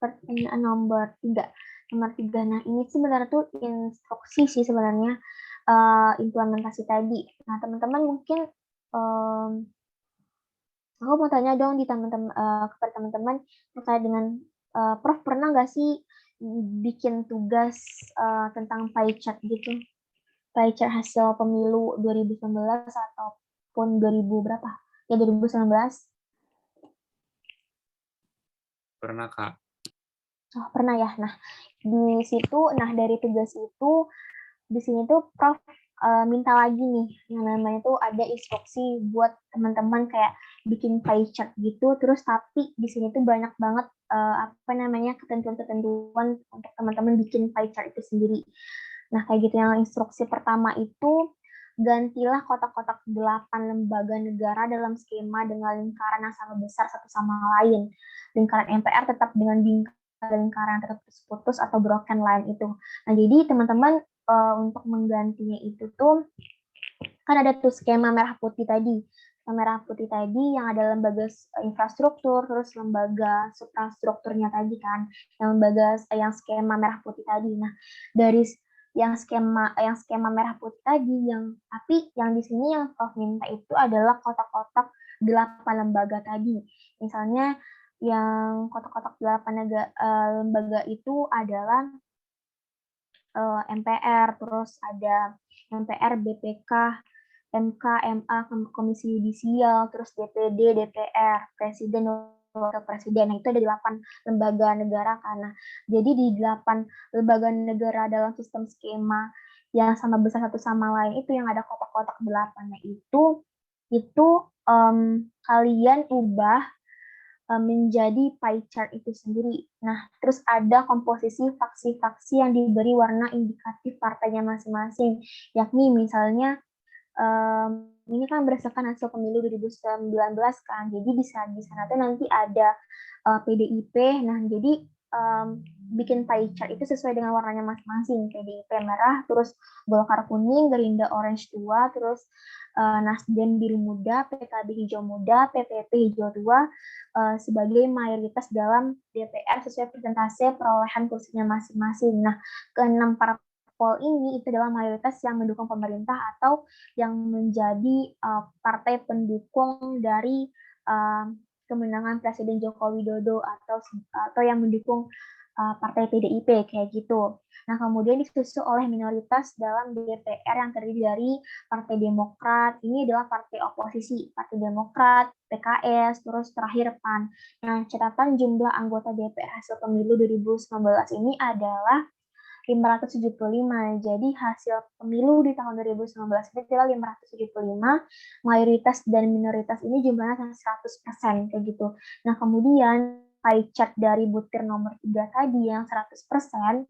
pertanyaan nomor 3. Nomor 3, nah ini sebenarnya tuh instruksi sih sebenarnya, implementasi tadi. Nah, teman-teman mungkin aku mau tanya dong kepada teman-teman terkait dengan Prof pernah nggak sih bikin tugas tentang pie chart gitu? Pie chart hasil pemilu 2019 ataupun 2000 berapa? Ya 2019. Pernah, Kak. Oh, pernah ya. Nah, dari tugas itu di sini tuh Prof minta lagi nih yang namanya tuh ada instruksi buat teman-teman kayak bikin pie chart gitu, terus tapi di sini tuh banyak banget apa namanya ketentuan-ketentuan untuk teman-teman bikin pie chart itu sendiri. Nah, kayak gitu yang instruksi pertama itu gantilah kotak-kotak 8 lembaga negara dalam skema dengan lingkaran yang sama besar satu sama lain. Lingkaran MPR tetap dengan lingkaran terputus atau broken line itu. Nah, jadi teman-teman untuk menggantinya itu tuh kan ada tuh skema merah putih tadi. Yang merah putih tadi yang ada lembaga infrastruktur, terus lembaga suprastrukturnya tadi kan, yang lembaga yang skema merah putih tadi. Nah, dari yang skema merah putih tadi, tapi yang di sini yang Prof minta itu adalah kotak-kotak 8 lembaga tadi. Misalnya yang kotak-kotak 8 lembaga itu adalah MPR, terus ada MPR, BPK, MK, MA, Komisi Yudisial, terus DPD, DPR, Presiden, Wakil Presiden. Nah, itu ada 8 lembaga negara karena jadi di 8 lembaga negara dalam sistem skema yang sama besar satu sama lain itu yang ada kotak-kotak 8-nya itu kalian ubah menjadi pie chart itu sendiri. Nah, terus ada komposisi faksi-faksi yang diberi warna indikatif partainya masing-masing, yakni misalnya ini kan berdasarkan hasil pemilu 2019 kan, jadi di sana tuh nanti ada PDIP. Nah, jadi bikin pie chart itu sesuai dengan warnanya masing-masing. PDIP merah, terus Golkar kuning, Gerindra orange 2, terus Nasdem biru muda, PKB hijau muda, PPP hijau 2 sebagai mayoritas dalam DPR sesuai persentase perolehan kursinya masing-masing. Nah, ke-6 parpol ini itu adalah mayoritas yang mendukung pemerintah atau yang menjadi partai pendukung dari kemenangan Presiden Joko Widodo atau yang mendukung partai PDIP kayak gitu. Nah, kemudian disusul oleh minoritas dalam DPR yang terdiri dari Partai Demokrat. Ini adalah partai oposisi, Partai Demokrat, PKS, terus terakhir PAN. Nah, catatan jumlah anggota DPR hasil pemilu 2019 ini adalah 575. Jadi hasil pemilu di tahun 2019 ini adalah 575. Mayoritas dan minoritas ini jumlahnya 100% kayak gitu. Nah, kemudian pie chart dari butir nomor 3 tadi yang 100%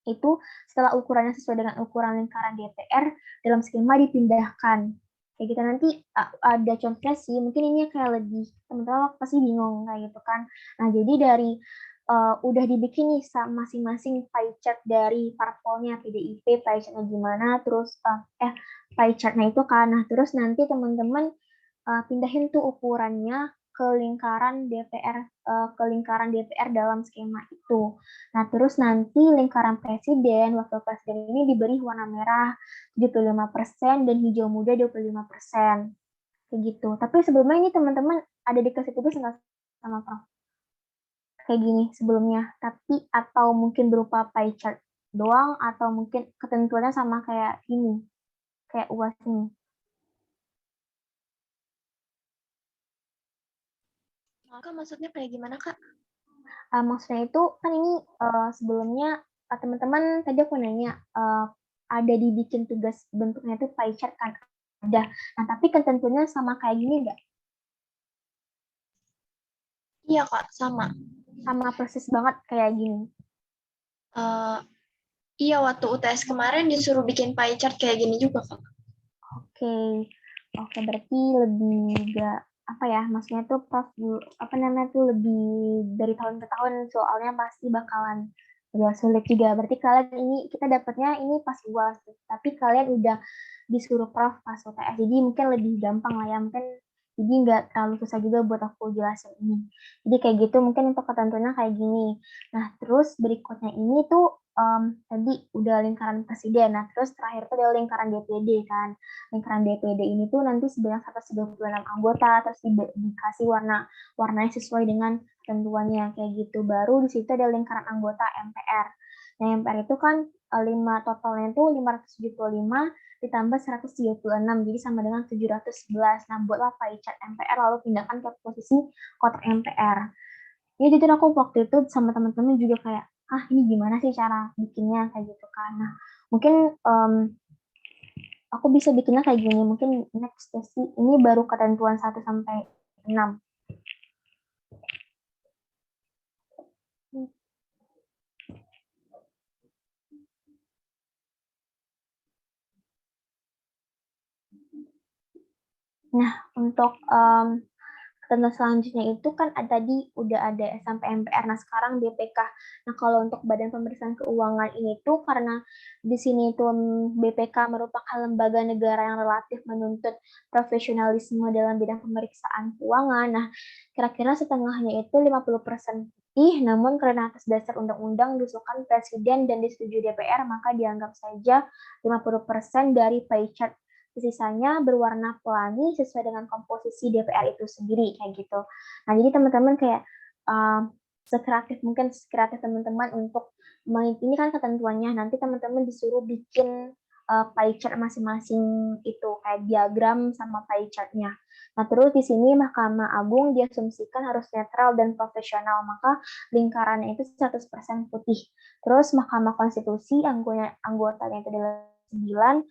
itu setelah ukurannya sesuai dengan ukuran lingkaran DPR dalam skema dipindahkan. Kayak gitu nanti ada contohnya sih, mungkin ini kayak lebih teman-teman pasti bingung kayak gitu kan. Nah, jadi dari udah dibikin nih masing-masing pie chart dari parpolnya PDIP, pie chartnya gimana, terus pie chartnya itu kan. Nah, terus nanti teman-teman pindahin tuh ukurannya ke lingkaran DPR dalam skema itu. Nah, terus nanti lingkaran presiden, wakil presiden ini diberi warna merah 75% dan hijau muda 25%. Kayak gitu. Tapi sebelumnya ini teman-teman ada dikasih tugas nggak sama Prof? Kayak gini sebelumnya, tapi atau mungkin berupa pie chart doang atau mungkin ketentuannya sama kayak ini, kayak UAS ini. Kak, maksudnya kayak gimana, Kak? Maksudnya itu kan ini sebelumnya teman-teman tadi aku nanya ada dibikin tugas bentuknya itu pie chart kan ada. Nah, tapi ketentuannya sama kayak gini nggak? Iya, Kak, sama. Sama persis banget kayak gini. Iya, waktu UTS kemarin disuruh bikin pie chart kayak gini juga, Kak. Oke, berarti lebih nggak apa ya? Maksudnya tuh Prof apa namanya tuh lebih dari tahun ke tahun soalnya pasti bakalan agak sulit juga. Berarti kalian ini kita dapatnya ini pas UAS, tapi kalian udah disuruh Prof pas UTS. Jadi mungkin lebih gampang lah ya. Mungkin jadi nggak terlalu susah juga buat aku jelasin ini. Jadi kayak gitu mungkin untuk ketentuannya kayak gini. Nah, terus berikutnya ini tuh tadi udah lingkaran presiden. Nah, terus terakhir tuh ada lingkaran DPD kan. Lingkaran DPD ini tuh nanti sebanyak 126 anggota, terus dikasih warnanya sesuai dengan ketentuannya kayak gitu. Baru di situ ada lingkaran anggota MPR. Nah, MPR itu kan totalnya itu 575 ditambah 136, jadi sama dengan 711. Nah, buatlah pie chart MPR lalu pindahkan ke posisi kotak MPR. Ya, jadi aku waktu itu sama teman-teman juga kayak, ini gimana sih cara bikinnya kayak gitu kan. Nah, mungkin aku bisa bikinnya kayak gini. Mungkin next sesi ini baru ketentuan 1 sampai 6. Nah, untuk ketentuan selanjutnya itu kan tadi udah ada SMP MPR, nah sekarang BPK. Nah, kalau untuk Badan Pemeriksaan Keuangan ini tuh karena di sini tuh BPK merupakan lembaga negara yang relatif menuntut profesionalisme dalam bidang pemeriksaan keuangan. Nah, kira-kira setengahnya itu 50% putih, namun karena atas dasar undang-undang diusulkan Presiden dan disetujui DPR, maka dianggap saja 50% dari pie chart. Sisanya berwarna pelangi sesuai dengan komposisi DPR itu sendiri kayak gitu. Nah, jadi teman-teman kayak sekreatif mungkin teman-teman untuk ini kan ketentuannya, nanti teman-teman disuruh bikin pie chart masing-masing itu kayak diagram sama pie chartnya. Nah, terus di sini Mahkamah Agung diasumsikan harus netral dan profesional, maka lingkarannya itu 100% putih. Terus Mahkamah Konstitusi anggotanya itu adalah 9,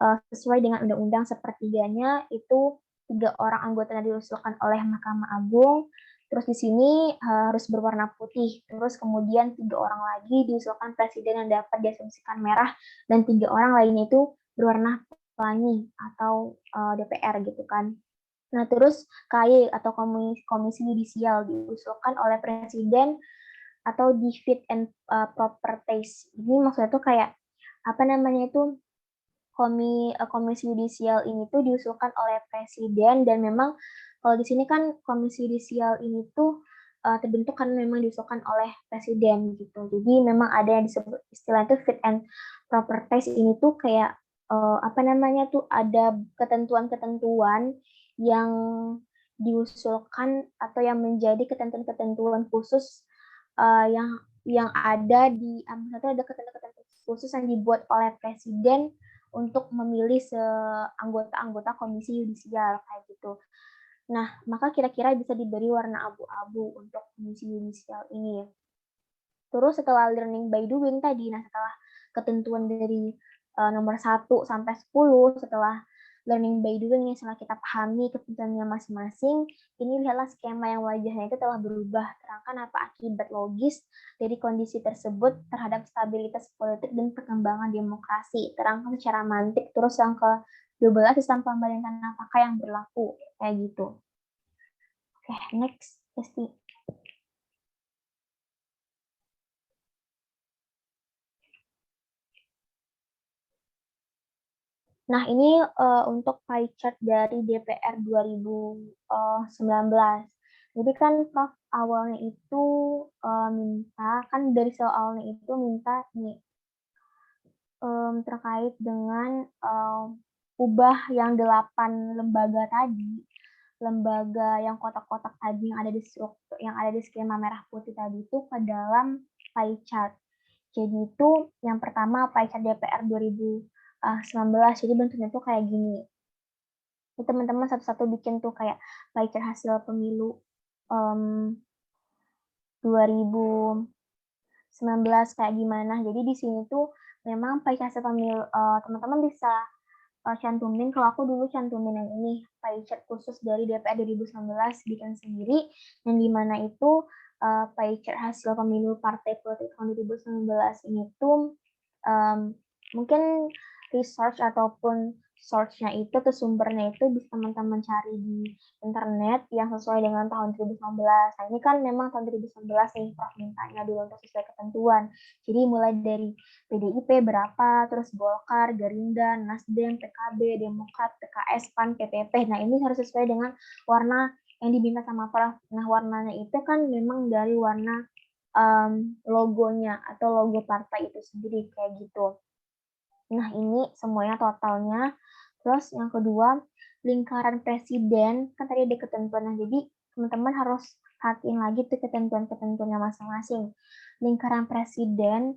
sesuai dengan undang-undang sepertiganya itu 3 orang anggotanya diusulkan oleh Mahkamah Agung. Terus di sini harus berwarna putih. Terus kemudian 3 orang lagi diusulkan presiden yang dapat diasumsikan merah dan 3 orang lainnya itu berwarna pelangi atau DPR gitu kan. Nah, terus KY atau Komisi Yudisial diusulkan oleh presiden atau di fit and proper taste. Ini maksudnya tuh kayak apa namanya itu komisi yudisial ini tuh diusulkan oleh presiden dan memang kalau di sini kan komisi yudisial ini tuh terbentuk karena memang diusulkan oleh presiden gitu. Jadi memang ada yang disebut istilah itu fit and proper test ini tuh kayak apa namanya tuh ada ketentuan-ketentuan yang diusulkan atau yang menjadi ketentuan-ketentuan khusus yang ada di ada ketentuan-ketentuan khusus yang dibuat oleh presiden untuk memilih anggota-anggota komisi yudisial kayak gitu. Nah, maka kira-kira bisa diberi warna abu-abu untuk komisi yudisial ini. Terus setelah learning by doing tadi, nah setelah ketentuan dari nomor 1 sampai 10, setelah learning by doing nih, setelah kita pahami ketentuannya masing-masing, ini lihatlah skema yang wajahnya itu telah berubah. Terangkan apa akibat logis dari kondisi tersebut terhadap stabilitas politik dan perkembangan demokrasi. Terangkan secara mantik. Terus yang ke-12 sistem pemerintahan apakah yang berlaku kayak gitu. Oke, next, Esti. Nah, ini untuk pie chart dari DPR 2019. Jadi kan Prof awalnya itu minta, kan dari soalnya itu minta nih terkait dengan ubah yang 8 lembaga tadi, lembaga yang kotak-kotak tadi yang ada di struktur, yang ada di skema merah putih tadi itu ke dalam pie chart. Jadi itu yang pertama pie chart DPR 2019. Jadi bentuknya tuh kayak gini. Jadi teman-teman satu-satu bikin tuh kayak pie chart hasil pemilu 2019 kayak gimana. Jadi di sini tuh memang pie chart hasil pemilu teman-teman bisa cantumin, kalau aku dulu cantumin yang ini, pie chart khusus dari DPR 2019 bikin sendiri, yang dimana itu pie chart hasil pemilu partai politik tahun 2019 ini tuh mungkin research ataupun source-nya itu atau sumbernya itu bisa teman-teman cari di internet yang sesuai dengan tahun 2019. Nah, ini kan memang tahun 2019 nih Prof mintanya dulu untuk sesuai ketentuan. Jadi mulai dari PDIP berapa, terus Golkar, Gerindra, Nasdem, PKB, Demokrat, PKS, PAN, PPP. Nah, ini harus sesuai dengan warna yang diminta sama Prof. Nah, warnanya itu kan memang dari warna logonya atau logo partai itu sendiri kayak gitu. Nah, ini semuanya totalnya. Terus yang kedua, lingkaran presiden, kan tadi ada ketentuan. Jadi teman-teman harus perhatiin lagi tuh ketentuan-ketentuannya masing-masing. Lingkaran presiden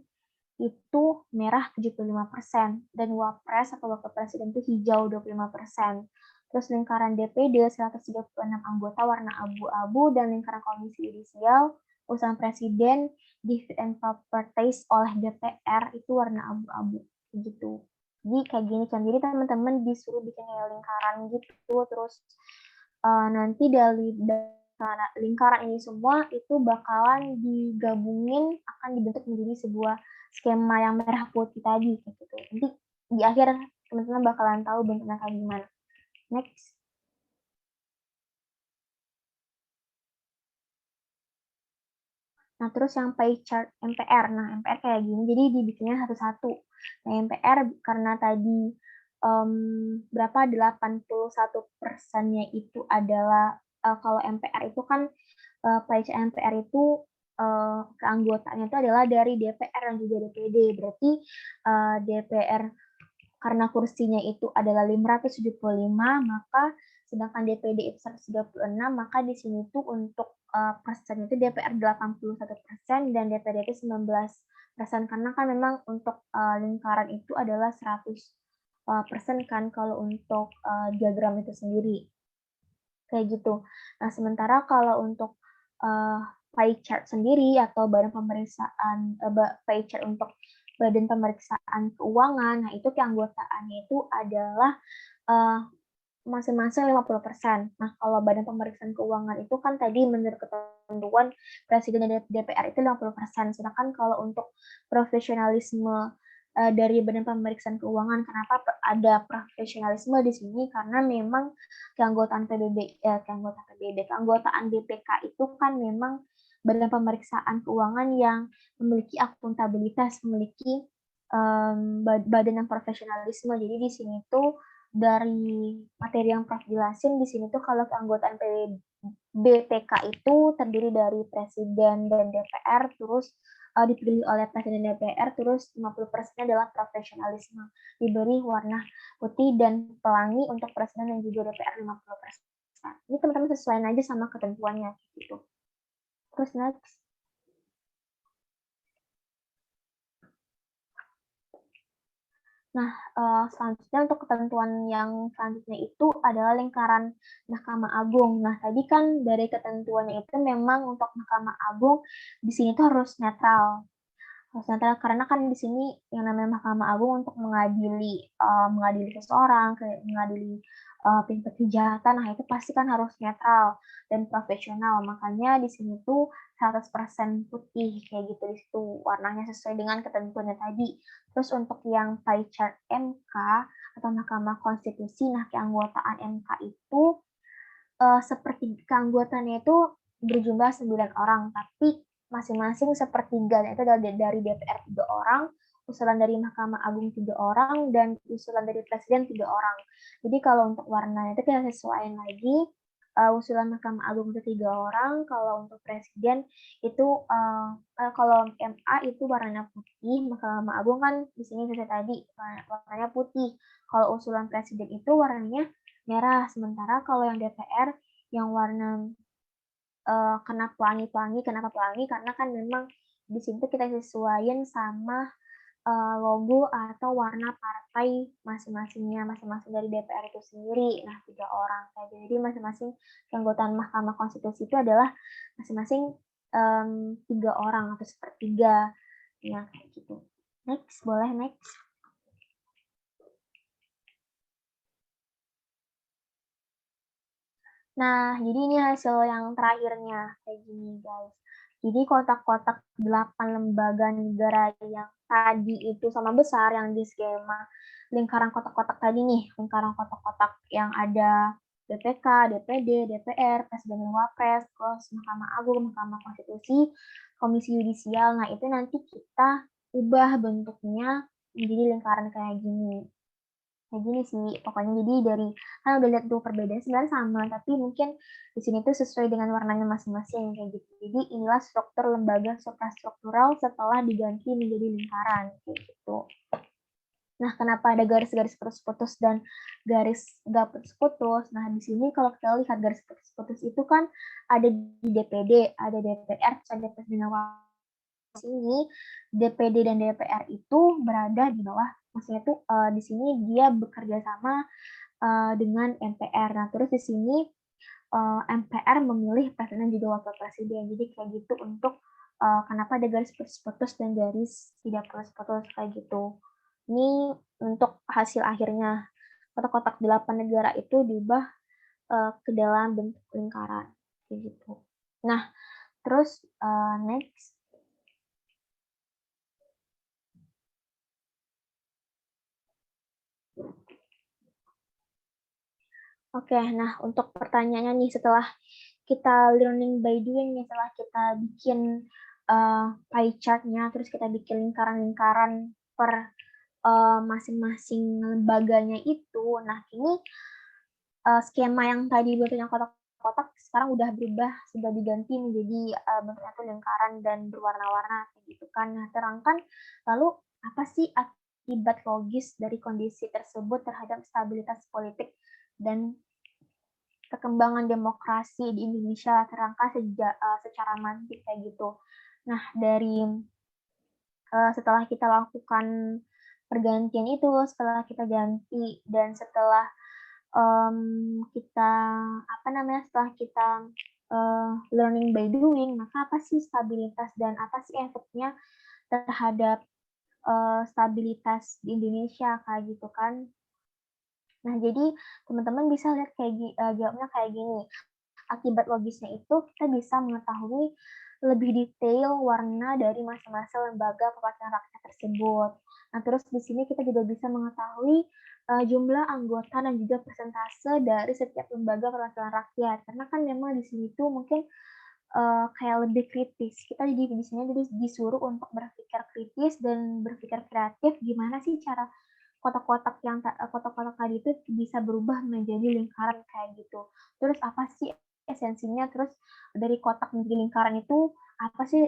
itu merah 75% dan wapres atau wakil presiden itu hijau 25%. Terus lingkaran DPD 136 anggota warna abu-abu dan lingkaran komisi yudisial urusan presiden di fit and proper taste oleh DPR itu warna abu-abu gitu. Jadi kayak gini kan. Jadi teman-teman disuruh bikin lingkaran gitu, terus nanti dari lingkaran ini semua itu bakalan digabungin, akan dibentuk menjadi sebuah skema yang merah putih tadi gitu. Nanti di akhir teman-teman bakalan tahu bentuknya kayak gimana. Next. Nah, terus yang pie chart MPR. Nah, MPR kayak gini, jadi dibikinnya satu-satu. Nah, MPR karena tadi berapa 81%-nya itu adalah kalau MPR itu kan pie chart MPR itu keanggotaannya itu adalah dari DPR dan juga DPD. Berarti DPR karena kursinya itu adalah 575, maka sedangkan DPD itu 136, maka di sini tuh untuk persen itu DPR 81% dan DPD itu 19%, karena kan memang untuk lingkaran itu adalah 100% kan kalau untuk diagram itu sendiri. Kayak gitu. Nah, sementara kalau untuk pie chart sendiri atau badan pemeriksaan pie chart untuk badan pemeriksaan keuangan, nah itu keanggotaannya itu adalah masing-masing 50%. Nah, kalau badan pemeriksaan keuangan itu kan tadi menurut ketentuan Presiden dan DPR itu 50%. Sedangkan kalau untuk profesionalisme dari badan pemeriksaan keuangan, kenapa ada profesionalisme di sini? Karena memang keanggotaan keanggotaan BPK itu kan memang badan pemeriksaan keuangan yang memiliki akuntabilitas, memiliki badan yang profesionalisme. Jadi di sini tuh dari materi yang Prof jelasin di sini tuh kalau keanggotaan BPK itu terdiri dari Presiden dan DPR, terus dipilih oleh Presiden dan DPR, terus 50% adalah profesionalisme, diberi warna putih dan pelangi untuk Presiden dan juga DPR 50%. Ini teman-teman sesuaiin aja sama ketentuannya gitu. Terus next. Nah, selanjutnya untuk ketentuan yang selanjutnya itu adalah lingkaran Mahkamah Agung. Nah, tadi kan dari ketentuannya itu memang untuk Mahkamah Agung di sini tuh harus netral. Harus netral karena kan di sini yang namanya Mahkamah Agung untuk mengadili seseorang, kayak mengadili tindak kejahatan, nah itu pasti kan harus netral dan profesional. Makanya di sini tuh 100% putih kayak gitu, di situ warnanya sesuai dengan ketentuannya tadi. Terus untuk yang pie chart MK atau Mahkamah Konstitusi, nah keanggotaan MK itu seperti keanggotaannya itu berjumlah 9 orang, tapi masing-masing sepertiga, itu dari DPR 3 orang, usulan dari Mahkamah Agung 3 orang, dan usulan dari Presiden 3 orang. Jadi kalau untuk warnanya itu kita sesuaikan lagi, usulan Mahkamah Agung itu 3 orang, kalau untuk Presiden itu kalau MA itu warnanya putih, Mahkamah Agung kan di sini saya tadi warnanya putih. Kalau usulan Presiden itu warnanya merah, sementara kalau yang DPR yang warna kenapa pelangi, kenapa pelangi? Karena kan memang di situ kita sesuaiin sama logo atau warna partai masing-masingnya, masing-masing dari DPR itu sendiri. Nah, 3 orang. Jadi masing-masing keanggotaan Mahkamah Konstitusi itu adalah masing-masing 3 orang atau sepertiga. Nah, kayak gitu. Next, boleh next. Nah, jadi ini hasil yang terakhirnya kayak gini, guys. Jadi kotak-kotak 8 lembaga negara yang tadi itu sama besar yang di skema lingkaran kotak-kotak tadi nih, lingkaran kotak-kotak yang ada BPK, DPD, DPR, Presiden dan Wapres, terus Mahkamah Agung, Mahkamah Konstitusi, Komisi Yudisial. Nah, itu nanti kita ubah bentuknya menjadi lingkaran kayak gini. Kayak gini sih, pokoknya jadi dari kan udah lihat tuh perbedaan sebenarnya sama, tapi mungkin di sini tuh sesuai dengan warnanya masing-masing kayak gitu. Jadi inilah struktur lembaga suprastruktural setelah diganti menjadi lingkaran kayak gitu. Nah, kenapa ada garis-garis putus-putus dan garis gak putus-putus? Nah, di sini kalau kita lihat garis putus-putus itu kan ada di DPD, ada DPR, ada Presiden sini DPD dan DPR itu berada di bawah, maksudnya tuh di sini dia bekerja sama dengan MPR. Nah, terus di sini MPR memilih presiden juga wakil presiden. Jadi kayak gitu untuk kenapa ada garis putus-putus dan garis tidak putus-putus kayak gitu. Ini untuk hasil akhirnya kotak-kotak 8 negara itu diubah ke dalam bentuk lingkaran kayak gitu. Nah, terus next. Oke, nah untuk pertanyaannya nih setelah kita learning by doing, setelah kita bikin pie chart-nya, terus kita bikin lingkaran-lingkaran per masing-masing lembaganya itu. Nah, ini skema yang tadi bentuknya kotak-kotak sekarang udah berubah, sudah diganti menjadi bentuknya tuh lingkaran dan berwarna-warna gitu kan. Nah, terangkan lalu apa sih akibat logis dari kondisi tersebut terhadap stabilitas politik dan perkembangan demokrasi di Indonesia, terangkan secara mantik kayak gitu. Nah, dari setelah kita lakukan pergantian itu, setelah kita ganti dan setelah kita setelah kita learning by doing, maka apa sih stabilitas dan apa sih efeknya terhadap stabilitas di Indonesia kayak gitu kan. Nah, jadi teman-teman bisa lihat jawabnya kayak gini. Akibat logisnya itu kita bisa mengetahui lebih detail warna dari masing-masing lembaga perwakilan rakyat tersebut. Nah, terus di sini kita juga bisa mengetahui jumlah anggota dan juga persentase dari setiap lembaga perwakilan rakyat. Karena kan memang di sini tuh mungkin kayak lebih kritis. Kita jadi di sini jadi disuruh untuk berpikir kritis dan berpikir kreatif gimana sih cara kotak-kotak tadi itu bisa berubah menjadi lingkaran kayak gitu. Terus apa sih esensinya? Terus dari kotak menjadi lingkaran itu apa sih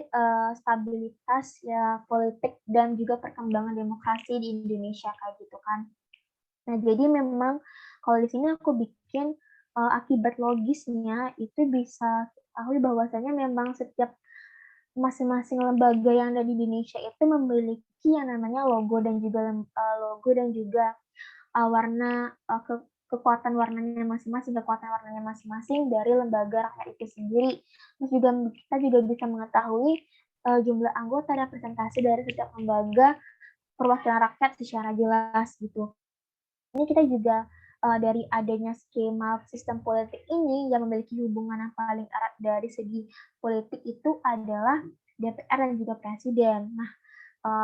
stabilitas ya politik dan juga perkembangan demokrasi di Indonesia kayak gitu kan. Nah, jadi memang kalau di sini aku bikin akibat logisnya itu bisa tahu bahwasanya memang setiap masing-masing lembaga yang ada di Indonesia itu memiliki yang namanya logo dan juga warna kekuatan warnanya masing-masing dari lembaga rakyat itu sendiri. Terus juga kita juga bisa mengetahui jumlah anggota dan presentasi dari setiap lembaga perwakilan rakyat secara jelas gitu. Ini kita juga dari adanya skema sistem politik ini yang memiliki hubungan yang paling erat dari segi politik itu adalah DPR dan juga Presiden. Nah,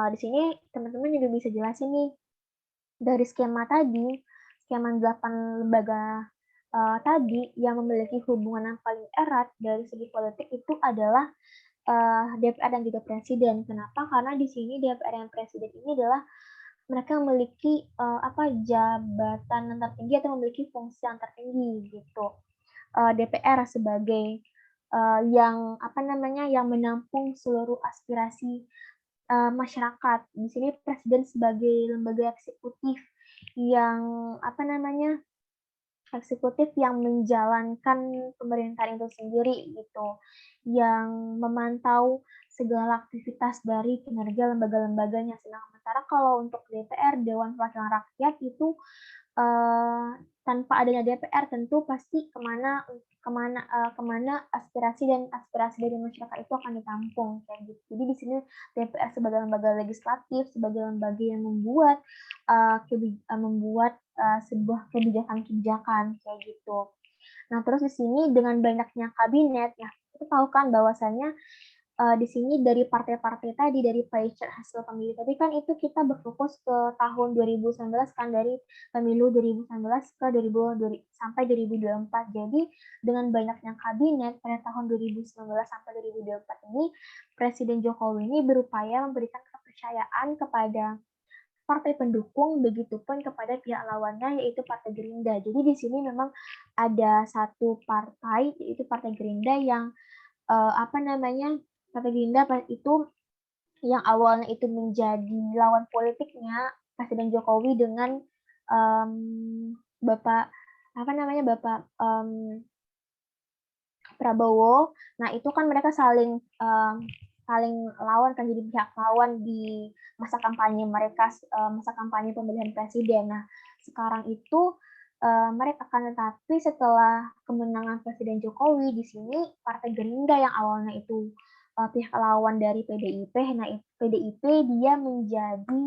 di sini teman-teman juga bisa jelasin nih dari skema 8 lembaga tadi yang memiliki hubungan yang paling erat dari segi politik itu adalah DPR dan juga Presiden. Kenapa? Karena di sini DPR dan Presiden ini adalah mereka memiliki jabatan yang tertinggi atau memiliki fungsi yang tertinggi gitu. DPR sebagai yang menampung seluruh aspirasi masyarakat. Di sini presiden sebagai lembaga eksekutif yang menjalankan pemerintahan itu sendiri gitu, yang memantau segala aktivitas dari kinerja lembaga-lembaganya. Sementara kalau untuk DPR, Dewan Perwakilan Rakyat itu tanpa adanya DPR tentu pasti kemana aspirasi dari masyarakat itu akan ditampung kayak gitu. Jadi di sini DPR sebagai lembaga legislatif, sebagai lembaga yang membuat sebuah kebijakan-kebijakan kayak gitu. Nah, terus di sini dengan banyaknya kabinet, ya kita tahu kan bahwasanya di sini dari partai-partai tadi, dari pie chart hasil pemilu tadi kan itu kita berfokus ke tahun 2019 kan, dari pemilu 2019 ke 2020 sampai 2024. Jadi dengan banyaknya kabinet pada tahun 2019 sampai 2024 ini, Presiden Jokowi ini berupaya memberikan kepercayaan kepada partai pendukung, begitupun kepada pihak lawannya yaitu Partai Gerindra. Jadi di sini memang ada satu partai yaitu Partai Gerindra yang Partai Gerindra itu yang awalnya itu menjadi lawan politiknya Presiden Jokowi dengan Bapak Bapak Prabowo. Nah, itu kan mereka saling lawan kan, jadi pihak lawan di masa kampanye mereka, masa kampanye pemilihan presiden. Nah, sekarang itu mereka akan tetapi setelah kemenangan Presiden Jokowi di sini Partai Gerindra yang awalnya itu pihak lawan dari PDIP, nah PDIP dia menjadi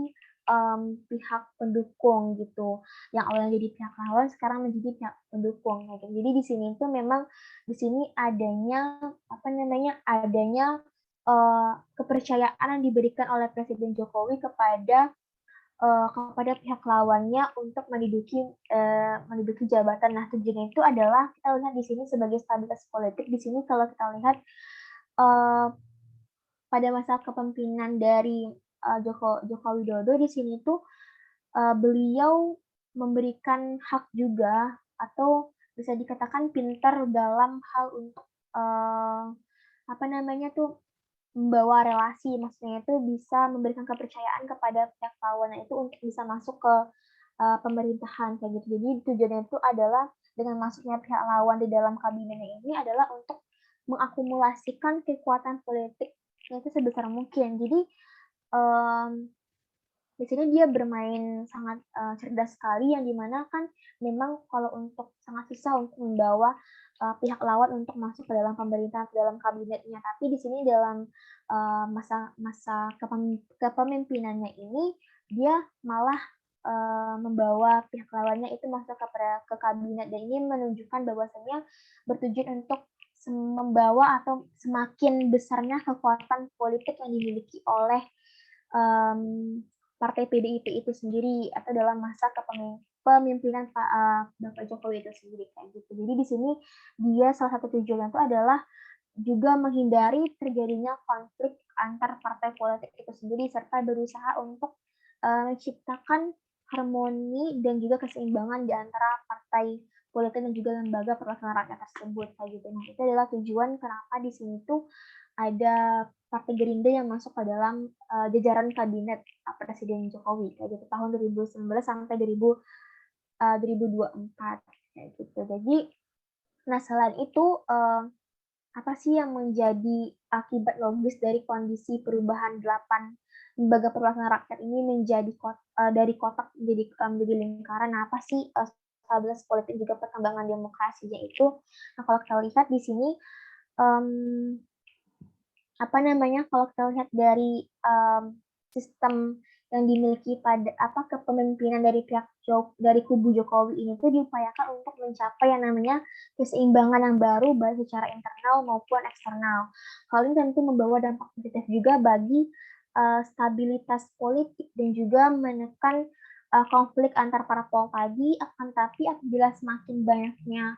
pihak pendukung gitu, yang awalnya jadi pihak lawan sekarang menjadi pihak pendukung. Nah, jadi di sini itu memang di sini adanya kepercayaan yang diberikan oleh Presiden Jokowi kepada pihak lawannya untuk menduduki jabatan. Nah, tujuannya itu adalah kita lihat di sini sebagai stabilitas politik. Di sini kalau kita lihat pada masa kepemimpinan dari Joko Widodo di sini tuh beliau memberikan hak juga atau bisa dikatakan pintar dalam hal untuk apa namanya tuh membawa relasi, maksudnya itu bisa memberikan kepercayaan kepada pihak lawan itu untuk bisa masuk ke pemerintahan kayak gitu. Jadi tujuannya itu adalah dengan masuknya pihak lawan di dalam kabinetnya ini adalah untuk mengakumulasikan kekuatan politiknya itu sebesar mungkin. Jadi, mmm, di sini dia bermain sangat, cerdas sekali yang di mana kan memang kalau untuk sangat susah untuk membawa, pihak lawan untuk masuk ke dalam pemerintahan, ke dalam kabinetnya. Tapi di sini dalam, masa masa kepemimpinannya ini, dia malah, membawa pihak lawannya itu masuk ke kabinet dan ini menunjukkan bahwasanya bertujuan untuk membawa atau semakin besarnya kekuatan politik yang dimiliki oleh, mmm Partai PDIP itu sendiri atau dalam masa kepemimpinan Bapak Jokowi itu sendiri kayak gitu. Jadi di sini dia salah satu tujuannya itu adalah juga menghindari terjadinya konflik antar partai politik itu sendiri serta berusaha untuk, menciptakan harmoni dan juga keseimbangan di antara partai politik dan juga lembaga perwakilan rakyat tersebut kayak gitu. Nah, itu adalah tujuan kenapa di sini tuh ada Partai Gerindra yang masuk ke dalam, jajaran kabinet, Presiden Jokowi kayak gitu tahun 2019 sampai 2024 kayak gitu. Jadi, nah selain itu, apa sih yang menjadi akibat logis dari kondisi perubahan 8 lembaga perwakilan rakyat ini dari kotak menjadi lingkaran? Nah, apa sih, stabilitas politik juga perkembangan demokrasinya itu? Nah, kalau kita lihat di sini, mmm apa namanya, kalau kita lihat dari, sistem yang dimiliki pada kepemimpinan dari dari kubu Jokowi ini tuh diupayakan untuk mencapai yang namanya keseimbangan yang baru baik secara internal maupun eksternal. Hal ini tentu membawa dampak positif juga bagi, stabilitas politik dan juga menekan, konflik antar parpol tadi, akan tapi apabila semakin banyaknya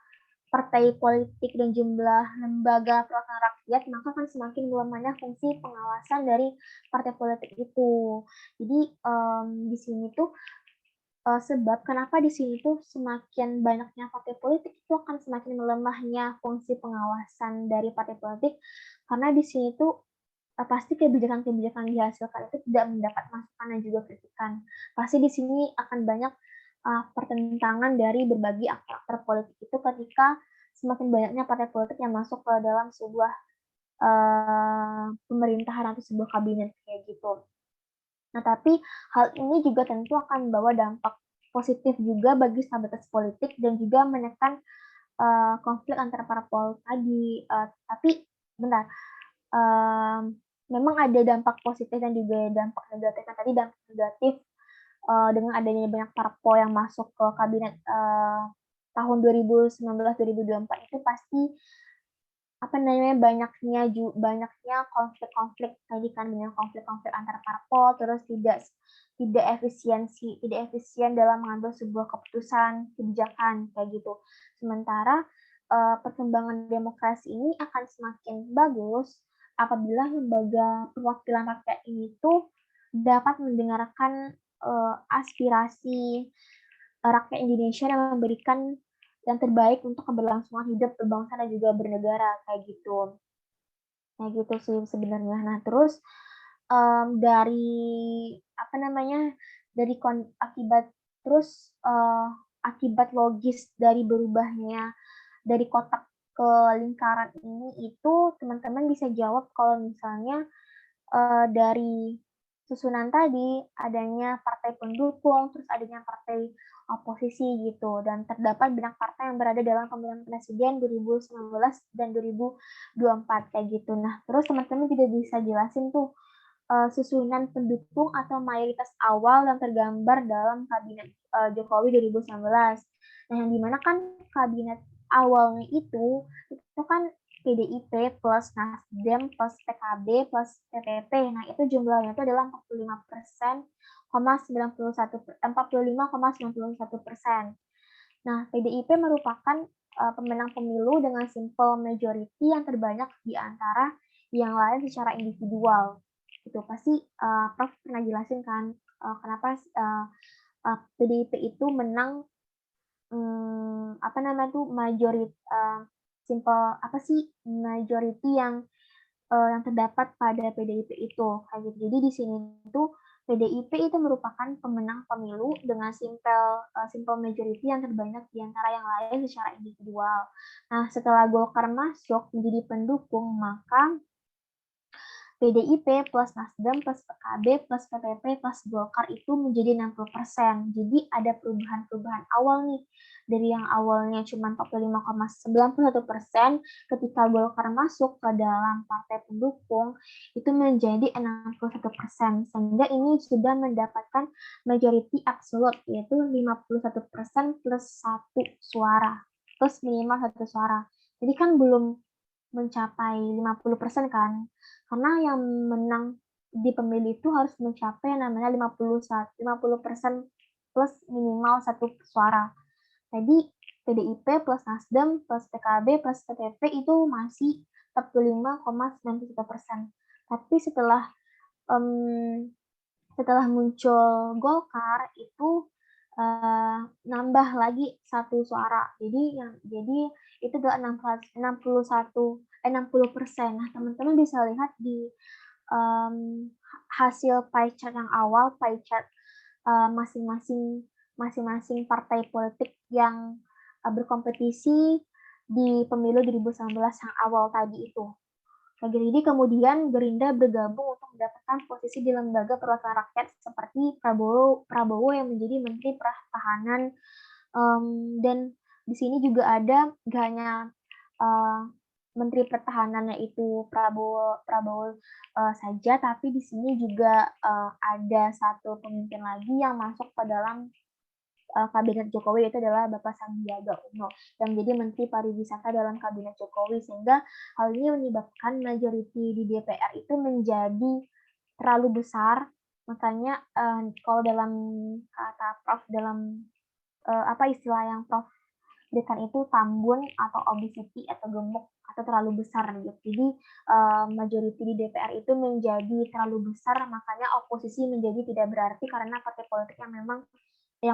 partai politik dan jumlah lembaga perwakilan rakyat, maka akan semakin melemahnya fungsi pengawasan dari partai politik itu. Jadi, di sini tuh, sebab kenapa di sini tuh semakin banyaknya partai politik itu akan semakin melemahnya fungsi pengawasan dari partai politik, karena di sini tuh, pasti kebijakan-kebijakan yang dihasilkan itu tidak mendapat masukan dan juga kritikan. Pasti di sini akan banyak, pertentangan dari berbagai aktor-aktor politik itu ketika semakin banyaknya partai politik yang masuk ke dalam sebuah, pemerintahan atau sebuah kabinet kayak gitu. Nah, tapi hal ini juga tentu akan membawa dampak positif juga bagi stabilitas politik dan juga menekan, konflik antara parpol tadi, tapi bentar, mmm, memang ada dampak positif dan juga dampak negatif. Nah, tadi dampak negatif, dengan adanya banyak parpol yang masuk ke kabinet, tahun 2019, 2024 itu pasti apa namanya, banyaknya konflik-konflik tadi kan, dengan konflik-konflik antar parpol, terus tidak efisien dalam mengambil sebuah keputusan, kebijakan, kayak gitu. Sementara, perkembangan demokrasi ini akan semakin bagus apabila lembaga perwakilan rakyat ini tuh dapat mendengarkan, aspirasi, rakyat Indonesia dan memberikan yang terbaik untuk keberlangsungan hidup berbangsa dan juga bernegara, kayak gitu. Kayak gitu sih sebenarnya. Nah terus, dari apa namanya, dari akibat terus, akibat logis dari berubahnya dari kotak ke lingkaran ini itu teman-teman bisa jawab kalau misalnya dari susunan tadi, adanya partai pendukung, terus adanya partai oposisi gitu, dan terdapat banyak partai yang berada dalam pemilihan presiden 2019 dan 2024 kayak gitu. Nah, terus teman-teman juga bisa jelasin tuh, susunan pendukung atau mayoritas awal yang tergambar dalam kabinet, Jokowi 2019. Nah, yang di mana kan kabinet awalnya itu kan PDIP plus Nasdem plus PKB plus PPP. Nah, itu jumlahnya itu adalah 45,91%. Nah, PDIP merupakan pemenang pemilu dengan simple majority yang terbanyak di antara yang lain secara individual. Itu pasti Prof pernah jelasin kan kenapa PDIP itu menang apa namanya tuh simple apa sih majority yang terdapat pada PDIP itu kayak gitu. Jadi di sini tuh PDIP itu merupakan pemenang pemilu dengan simple majority yang terbanyak di antara yang lain secara individual. Nah, setelah Golkar masuk menjadi pendukung, maka PDIP plus Nasdem plus PKB plus PPP plus Golkar itu menjadi 60%. Jadi ada perubahan-perubahan awal nih. Dari yang awalnya cuma 45,91%, ketika Golkar masuk ke dalam partai pendukung, itu menjadi 61%. Sehingga ini sudah mendapatkan majority absolute, yaitu 51% plus 1 suara. Plus minimal 1 suara. Jadi kan belum mencapai 50% kan, karena yang menang di pemilu itu harus mencapai yang namanya 50% plus minimal 1 suara. Tadi PDIP plus Nasdem plus PKB plus PPP itu masih 45,91%. Tapi setelah muncul Golkar itu nambah lagi 1 suara. Jadi itu adalah 60%. Nah, teman-teman bisa lihat di hasil pie chart yang awal, pie chart masing-masing partai politik yang berkompetisi di pemilu 2019 yang awal tadi itu. Jadi kemudian Gerindra bergabung untuk mendapatkan posisi di lembaga perwakilan rakyat seperti Prabowo yang menjadi Menteri Pertahanan, dan di sini juga ada gak hanya Menteri Pertahanannya itu Prabowo saja, tapi di sini juga ada satu pemimpin lagi yang masuk ke dalam kabinet Jokowi, yaitu adalah Bapak Sandiaga Uno yang menjadi Menteri Pariwisata dalam kabinet Jokowi, sehingga hal ini menyebabkan majority di DPR itu menjadi terlalu besar. Makanya kalau dalam kata Prof, dalam apa istilah yang Prof berikan itu tambun atau obesity atau gemuk atau terlalu besar gitu. Jadi majority di DPR itu menjadi terlalu besar, makanya oposisi menjadi tidak berarti karena partai politik yang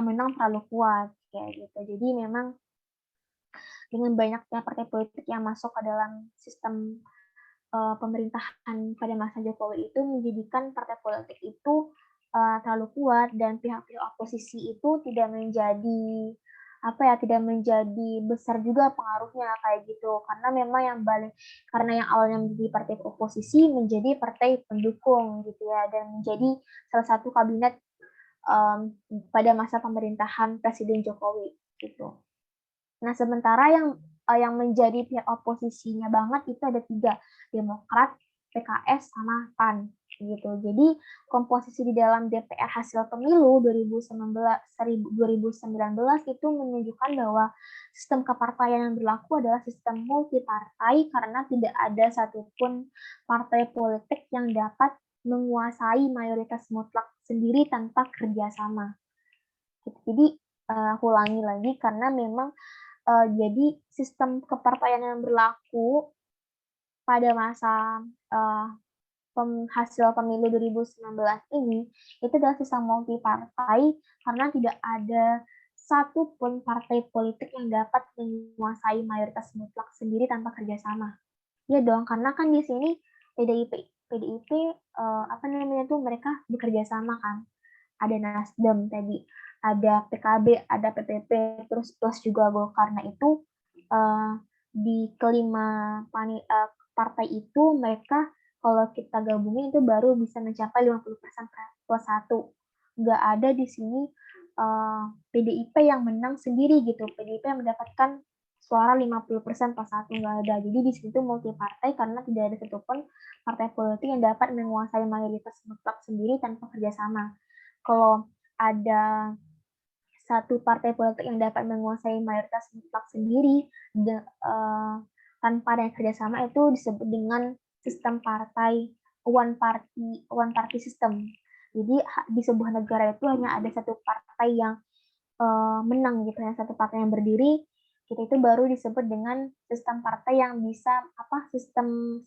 menang terlalu kuat kayak gitu. Jadi memang dengan banyaknya partai politik yang masuk ke dalam sistem pemerintahan pada masa Jokowi itu menjadikan partai politik itu terlalu kuat, dan pihak-pihak oposisi itu tidak menjadi besar juga pengaruhnya kayak gitu, karena memang karena yang awalnya menjadi partai oposisi menjadi partai pendukung gitu ya, dan menjadi salah satu kabinet pada masa pemerintahan Presiden Jokowi gitu. Nah, sementara yang menjadi pihak oposisinya banget itu ada 3, Demokrat, PKS, sama PAN gitu. Jadi komposisi di dalam DPR hasil pemilu 2019 itu menunjukkan bahwa sistem kepartaian yang berlaku adalah sistem multipartai, karena tidak ada satupun partai politik yang dapat menguasai mayoritas mutlak sendiri tanpa kerjasama. Jadi aku ulangi lagi, karena memang jadi sistem kepartaian yang berlaku pada masa hasil pemilu 2019 ini itu adalah sistem multipartai, karena tidak ada satupun partai politik yang dapat menguasai mayoritas mutlak sendiri tanpa kerjasama. Ya dong, karena kan di sini PDIP apa namanya tuh mereka bekerja sama kan. Ada Nasdem tadi, ada PKB, ada PPP, terus plus juga Golkar. Nah itu di kelima partai itu mereka kalau kita gabungin itu baru bisa mencapai 50% plus 1. Nggak ada di sini PDIP yang menang sendiri gitu. PDIP yang mendapatkan suara 50% plus 1, nggak ada. Jadi di situ multi partai karena tidak ada satupun partai politik yang dapat menguasai mayoritas mutlak sendiri tanpa kerjasama. Kalau ada satu partai politik yang dapat menguasai mayoritas mutlak sendiri tanpa ada kerjasama, itu disebut dengan sistem partai one party system. Jadi di sebuah negara itu hanya ada satu partai yang menang gitu ya, satu partai yang berdiri, kita itu baru disebut dengan sistem partai yang bisa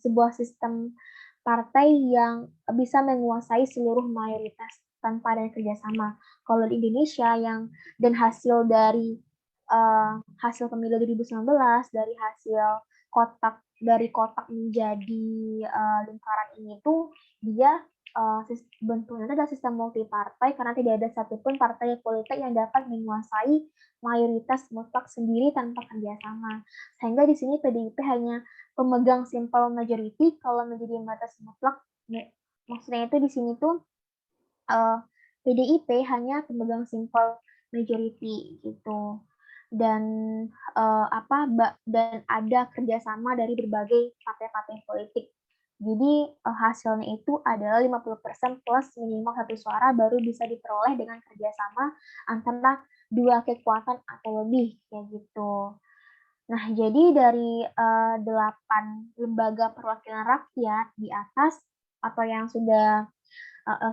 sebuah sistem partai yang bisa menguasai seluruh mayoritas tanpa ada kerjasama. Kalau di Indonesia dan hasil dari hasil pemilu 2019 dari hasil kotak menjadi lingkaran ini tuh dia bentuknya itu adalah sistem multipartai karena tidak ada satupun partai politik yang dapat menguasai mayoritas mutlak sendiri tanpa kerjasama. Sehingga di sini PDIP hanya pemegang simple majority. Kalau menjadi batas mutlak, maksudnya itu di sini tuh PDIP hanya pemegang simple majority gitu. Dan dan ada kerjasama dari berbagai partai-partai politik. Jadi hasilnya itu adalah 50% plus minimal 1 suara baru bisa diperoleh dengan kerjasama antara 2 kekuatan atau lebih kayak gitu. Nah, jadi dari 8 lembaga perwakilan rakyat di atas atau yang sudah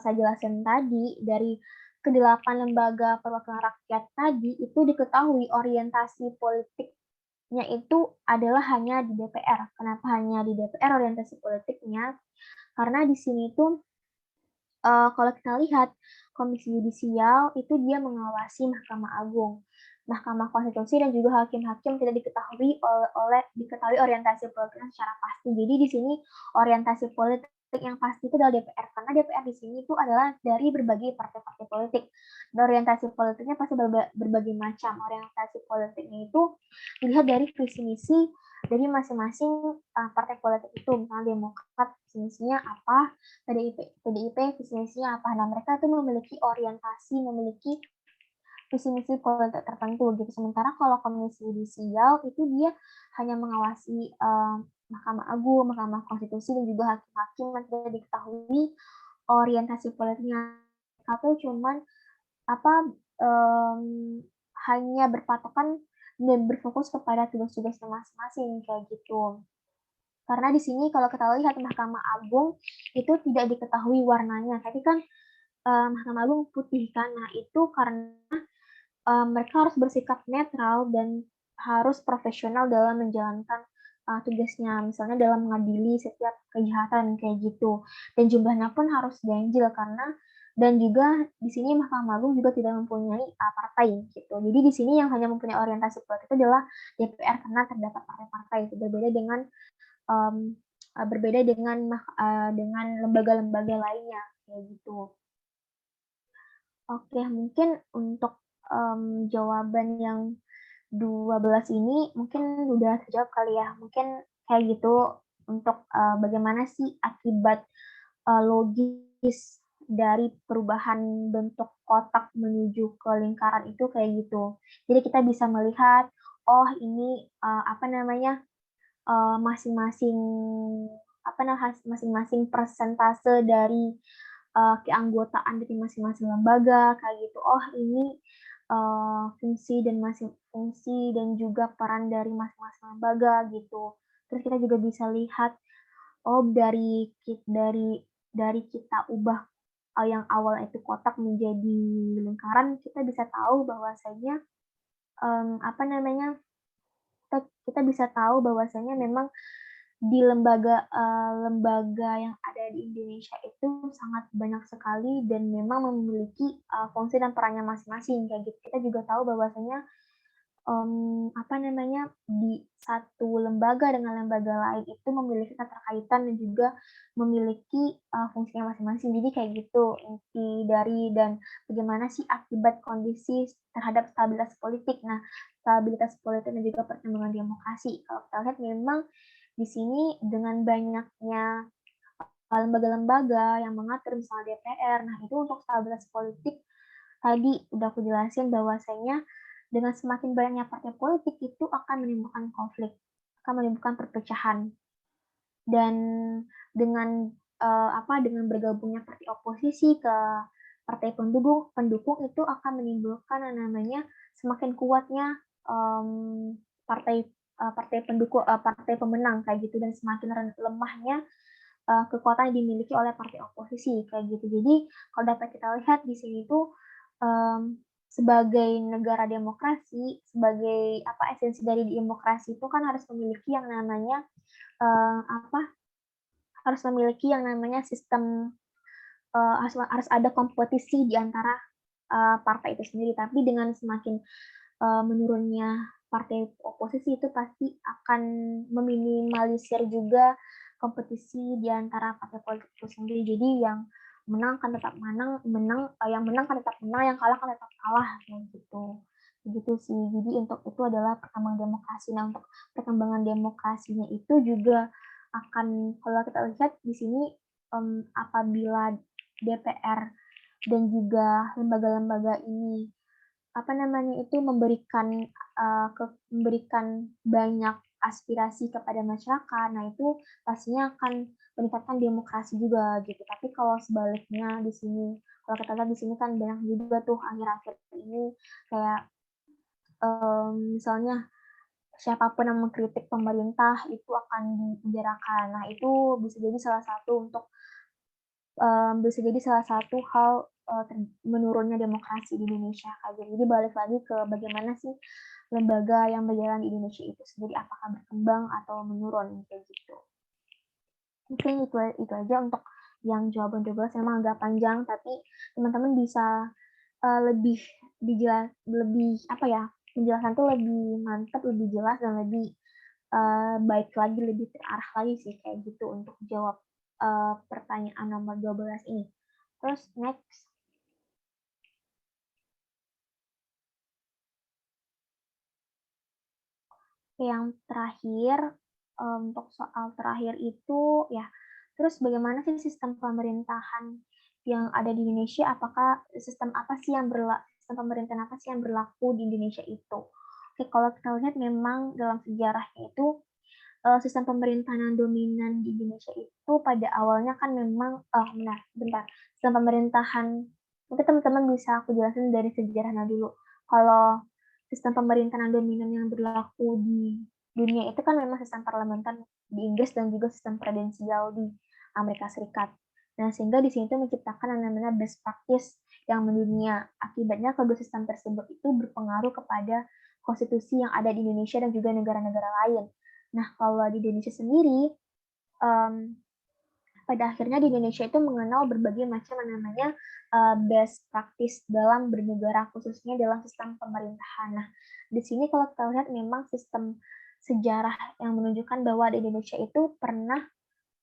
saya jelaskan tadi, dari ke-8 lembaga perwakilan rakyat tadi itu diketahui orientasi politiknya itu adalah hanya di DPR. Kenapa hanya di DPR orientasi politiknya? Karena di sini tuh kalau kita lihat Komisi Yudisial itu dia mengawasi Mahkamah Agung, Mahkamah Konstitusi dan juga hakim-hakim tidak diketahui diketahui orientasi politiknya secara pasti. Jadi di sini orientasi politik yang pasti itu adalah DPR karena DPR di sini itu adalah dari berbagai partai-partai politik. Dan orientasi politiknya pasti berbagai macam. Orientasi politiknya itu dilihat dari visi misi dari masing-masing partai politik itu. Misalnya Demokrat visi misinya apa, PDIP visi misinya apa. Nah, mereka itu memiliki orientasi, memiliki visi misi politik tertentu gitu. Sementara kalau Komisi Yudisial itu dia hanya mengawasi Mahkamah Agung, Mahkamah Konstitusi dan juga hakim-hakim yang tidak diketahui orientasi politiknya. Atau cuman hanya berpatokan dan berfokus kepada tugas-tugas masing-masing kayak gitu. Karena di sini kalau kita lihat Mahkamah Agung itu tidak diketahui warnanya. Tapi kan Mahkamah Agung putih kan. Nah, itu karena mereka harus bersikap netral dan harus profesional dalam menjalankan tugasnya. Misalnya dalam mengadili setiap kejahatan kayak gitu. Dan jumlahnya pun harus ganjil dan juga di sini Mahkamah Agung juga tidak mempunyai partai gitu. Jadi di sini yang hanya mempunyai orientasi politik itu adalah DPR karena terdapat partai-partai itu berbeda dengan lembaga-lembaga lainnya kayak gitu. Oke, mungkin untuk jawaban yang 12 ini mungkin udah terjawab kali ya. Mungkin kayak gitu untuk bagaimana sih akibat logis dari perubahan bentuk kotak menuju ke lingkaran itu kayak gitu. Jadi kita bisa melihat, oh ini masing-masing masing-masing persentase dari keanggotaan dari masing-masing lembaga kayak gitu. Oh ini fungsi dan juga peran dari masing-masing lembaga gitu. Terus kita juga bisa lihat dari kita ubah yang awal itu kotak menjadi lingkaran, kita bisa tahu bahwasanya kita bisa tahu bahwasanya memang di lembaga yang ada di Indonesia itu sangat banyak sekali dan memang memiliki fungsi dan perannya masing-masing kayak gitu. Kita juga tahu bahwasanya di satu lembaga dengan lembaga lain itu memiliki keterkaitan dan juga memiliki fungsinya masing-masing. Jadi kayak gitu inti dari dan bagaimana sih akibat kondisi terhadap stabilitas politik. Nah, stabilitas politik dan juga perkembangan demokrasi. Kalau kita lihat memang di sini dengan banyaknya lembaga-lembaga yang mengatur misalnya DPR. Nah, itu untuk stabilitas politik tadi udah aku jelasin bahwasanya dengan semakin banyaknya partai politik itu akan menimbulkan konflik, akan menimbulkan perpecahan. Dan dengan dengan bergabungnya partai oposisi ke partai pendukung itu akan menimbulkan yang namanya semakin kuatnya partai partai pemenang kayak gitu dan semakin lemahnya kekuatan yang dimiliki oleh partai oposisi kayak gitu. Jadi kalau dapat kita lihat di sini tuh sebagai negara demokrasi, sebagai esensi dari demokrasi itu kan harus memiliki yang namanya harus memiliki yang namanya sistem harus ada kompetisi di antara partai itu sendiri. Tapi dengan semakin menurunnya partai oposisi itu pasti akan meminimalisir juga kompetisi di antara partai politik itu sendiri. Jadi yang menang kan tetap yang menang kan tetap menang, yang kalah kan tetap kalah kayak gitu. Begitu sih. Jadi untuk itu adalah perkembangan demokrasi. Nah, untuk perkembangan demokrasinya itu juga akan kalau kita lihat di sini apabila DPR dan juga lembaga-lembaga ini memberikan banyak aspirasi kepada masyarakat. Nah, itu pastinya akan meningkatkan demokrasi juga gitu. Tapi kalau sebaliknya di sini, kalau kita lihat di sini kan banyak juga tuh akhir-akhir ini kayak misalnya siapapun yang mengkritik pemerintah itu akan dipenjarakan. Nah, itu bisa jadi salah satu hal menurunnya demokrasi di Indonesia. Jadi balik lagi ke bagaimana sih lembaga yang berjalan di Indonesia itu sendiri, apakah berkembang atau menurun kayak gitu. Mungkin itu aja untuk yang jawaban 12 memang agak panjang, tapi teman-teman bisa lebih menjelaskan tuh lebih mantap, lebih jelas dan lebih baik lagi, lebih terarah lagi sih kayak gitu untuk jawab pertanyaan nomor 12 ini. Terus next. Yang terakhir, untuk soal terakhir itu ya, terus bagaimana sih sistem pemerintahan yang ada di Indonesia? Apakah sistem pemerintahan apa sih yang berlaku di Indonesia itu? Oke, kalau kita lihat memang dalam sejarahnya itu sistem pemerintahan yang dominan di Indonesia itu pada awalnya kan memang sistem pemerintahan mungkin teman-teman bisa aku jelasin dari sejarahnya dulu. Kalau sistem pemerintahan dominan yang berlaku di dunia itu kan memang sistem parlementer di Inggris dan juga sistem presidensial di Amerika Serikat. Nah, sehingga di sini itu menciptakan yang namanya best practice yang mendunia. Akibatnya kedua sistem tersebut itu berpengaruh kepada konstitusi yang ada di Indonesia dan juga negara-negara lain. Nah, kalau di Indonesia sendiri, pada akhirnya di Indonesia itu mengenal berbagai macam namanya best practice dalam bernegara, khususnya dalam sistem pemerintahan. Nah, di sini kalau kita lihat memang sistem sejarah yang menunjukkan bahwa di Indonesia itu pernah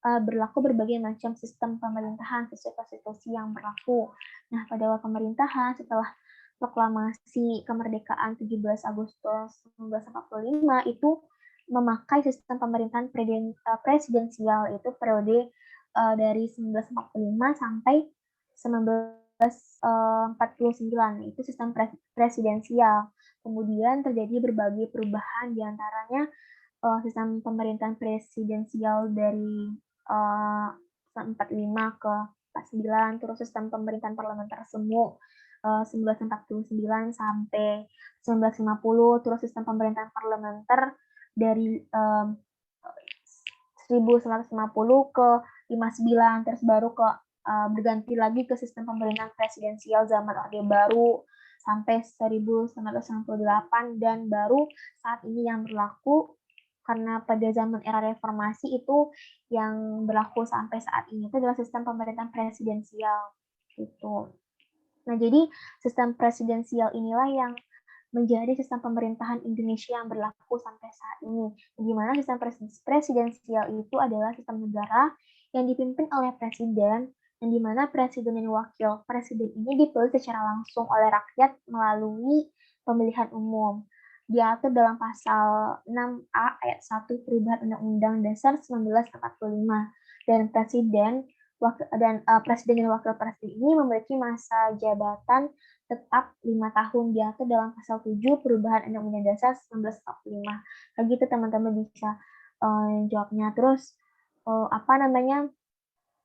berlaku berbagai macam sistem pemerintahan sesuai konstitusi yang berlaku. Nah, pada awal pemerintahan setelah proklamasi kemerdekaan 17 Agustus 1945 itu memakai sistem pemerintahan presidensial, itu periode dari 1945 sampai 1949, itu sistem presidensial. Kemudian terjadi berbagai perubahan, diantaranya sistem pemerintahan presidensial dari 45 ke 49, terus sistem pemerintahan parlementer semu 1949 sampai 1950, terus sistem pemerintahan parlementer dari 1950 ke 59, terus baru berganti lagi ke sistem pemerintahan presidensial zaman Orde Baru sampai 1998, dan baru saat ini yang berlaku karena pada zaman era reformasi itu yang berlaku sampai saat ini itu adalah sistem pemerintahan presidensial gitu. Nah, jadi sistem presidensial inilah yang menjadi sistem pemerintahan Indonesia yang berlaku sampai saat ini. Di mana sistem presidensial itu adalah sistem negara yang dipimpin oleh presiden, dan di mana presiden dan wakil presiden ini dipilih secara langsung oleh rakyat melalui pemilihan umum. Diatur dalam pasal 6A ayat 1 perubahan Undang-Undang Dasar 1945, dan presiden dan wakil presiden ini memiliki masa jabatan tetap 5 tahun, diatur dalam pasal 7 perubahan Undang-Undang Dasar 1945. Kayak gitu teman-teman bisa jawabnya. Terus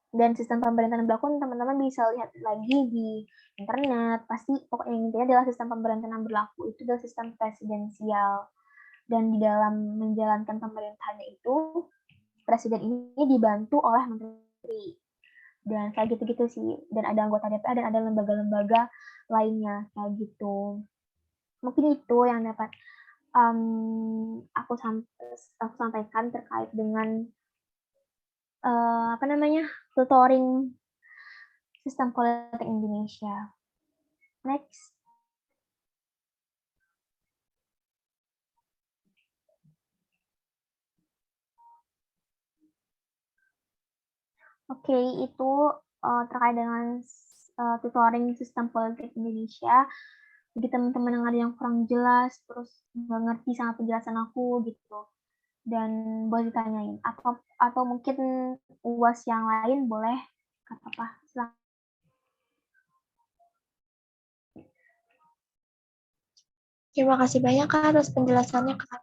dan sistem pemerintahan berlaku teman-teman bisa lihat lagi di internet. Pasti pokoknya intinya adalah sistem pemerintahan yang berlaku itu adalah sistem presidensial, dan di dalam menjalankan pemerintahannya itu presiden ini dibantu oleh menteri. Dan kayak gitu-gitu sih. Dan ada anggota DPR dan ada lembaga-lembaga lainnya kayak gitu. Mungkin itu yang dapat aku sampaikan terkait dengan tutoring sistem politik Indonesia. Next. Oke, itu terkait dengan tutoring sistem politik Indonesia. Jadi teman-teman yang ada yang kurang jelas, terus nggak ngerti sama penjelasan aku gitu. Dan boleh ditanyain. Atau mungkin UAS yang lain boleh kata apa? Silakan. Terima kasih banyak Kak atas penjelasannya Kak.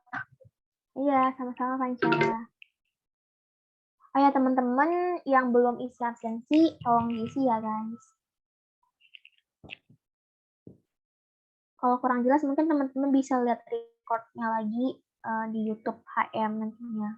Iya, sama-sama Panca. Oh ya teman-teman yang belum isi absensi, tolong diisi ya guys. Kalau kurang jelas mungkin teman-teman bisa lihat recordnya lagi di YouTube HM nantinya.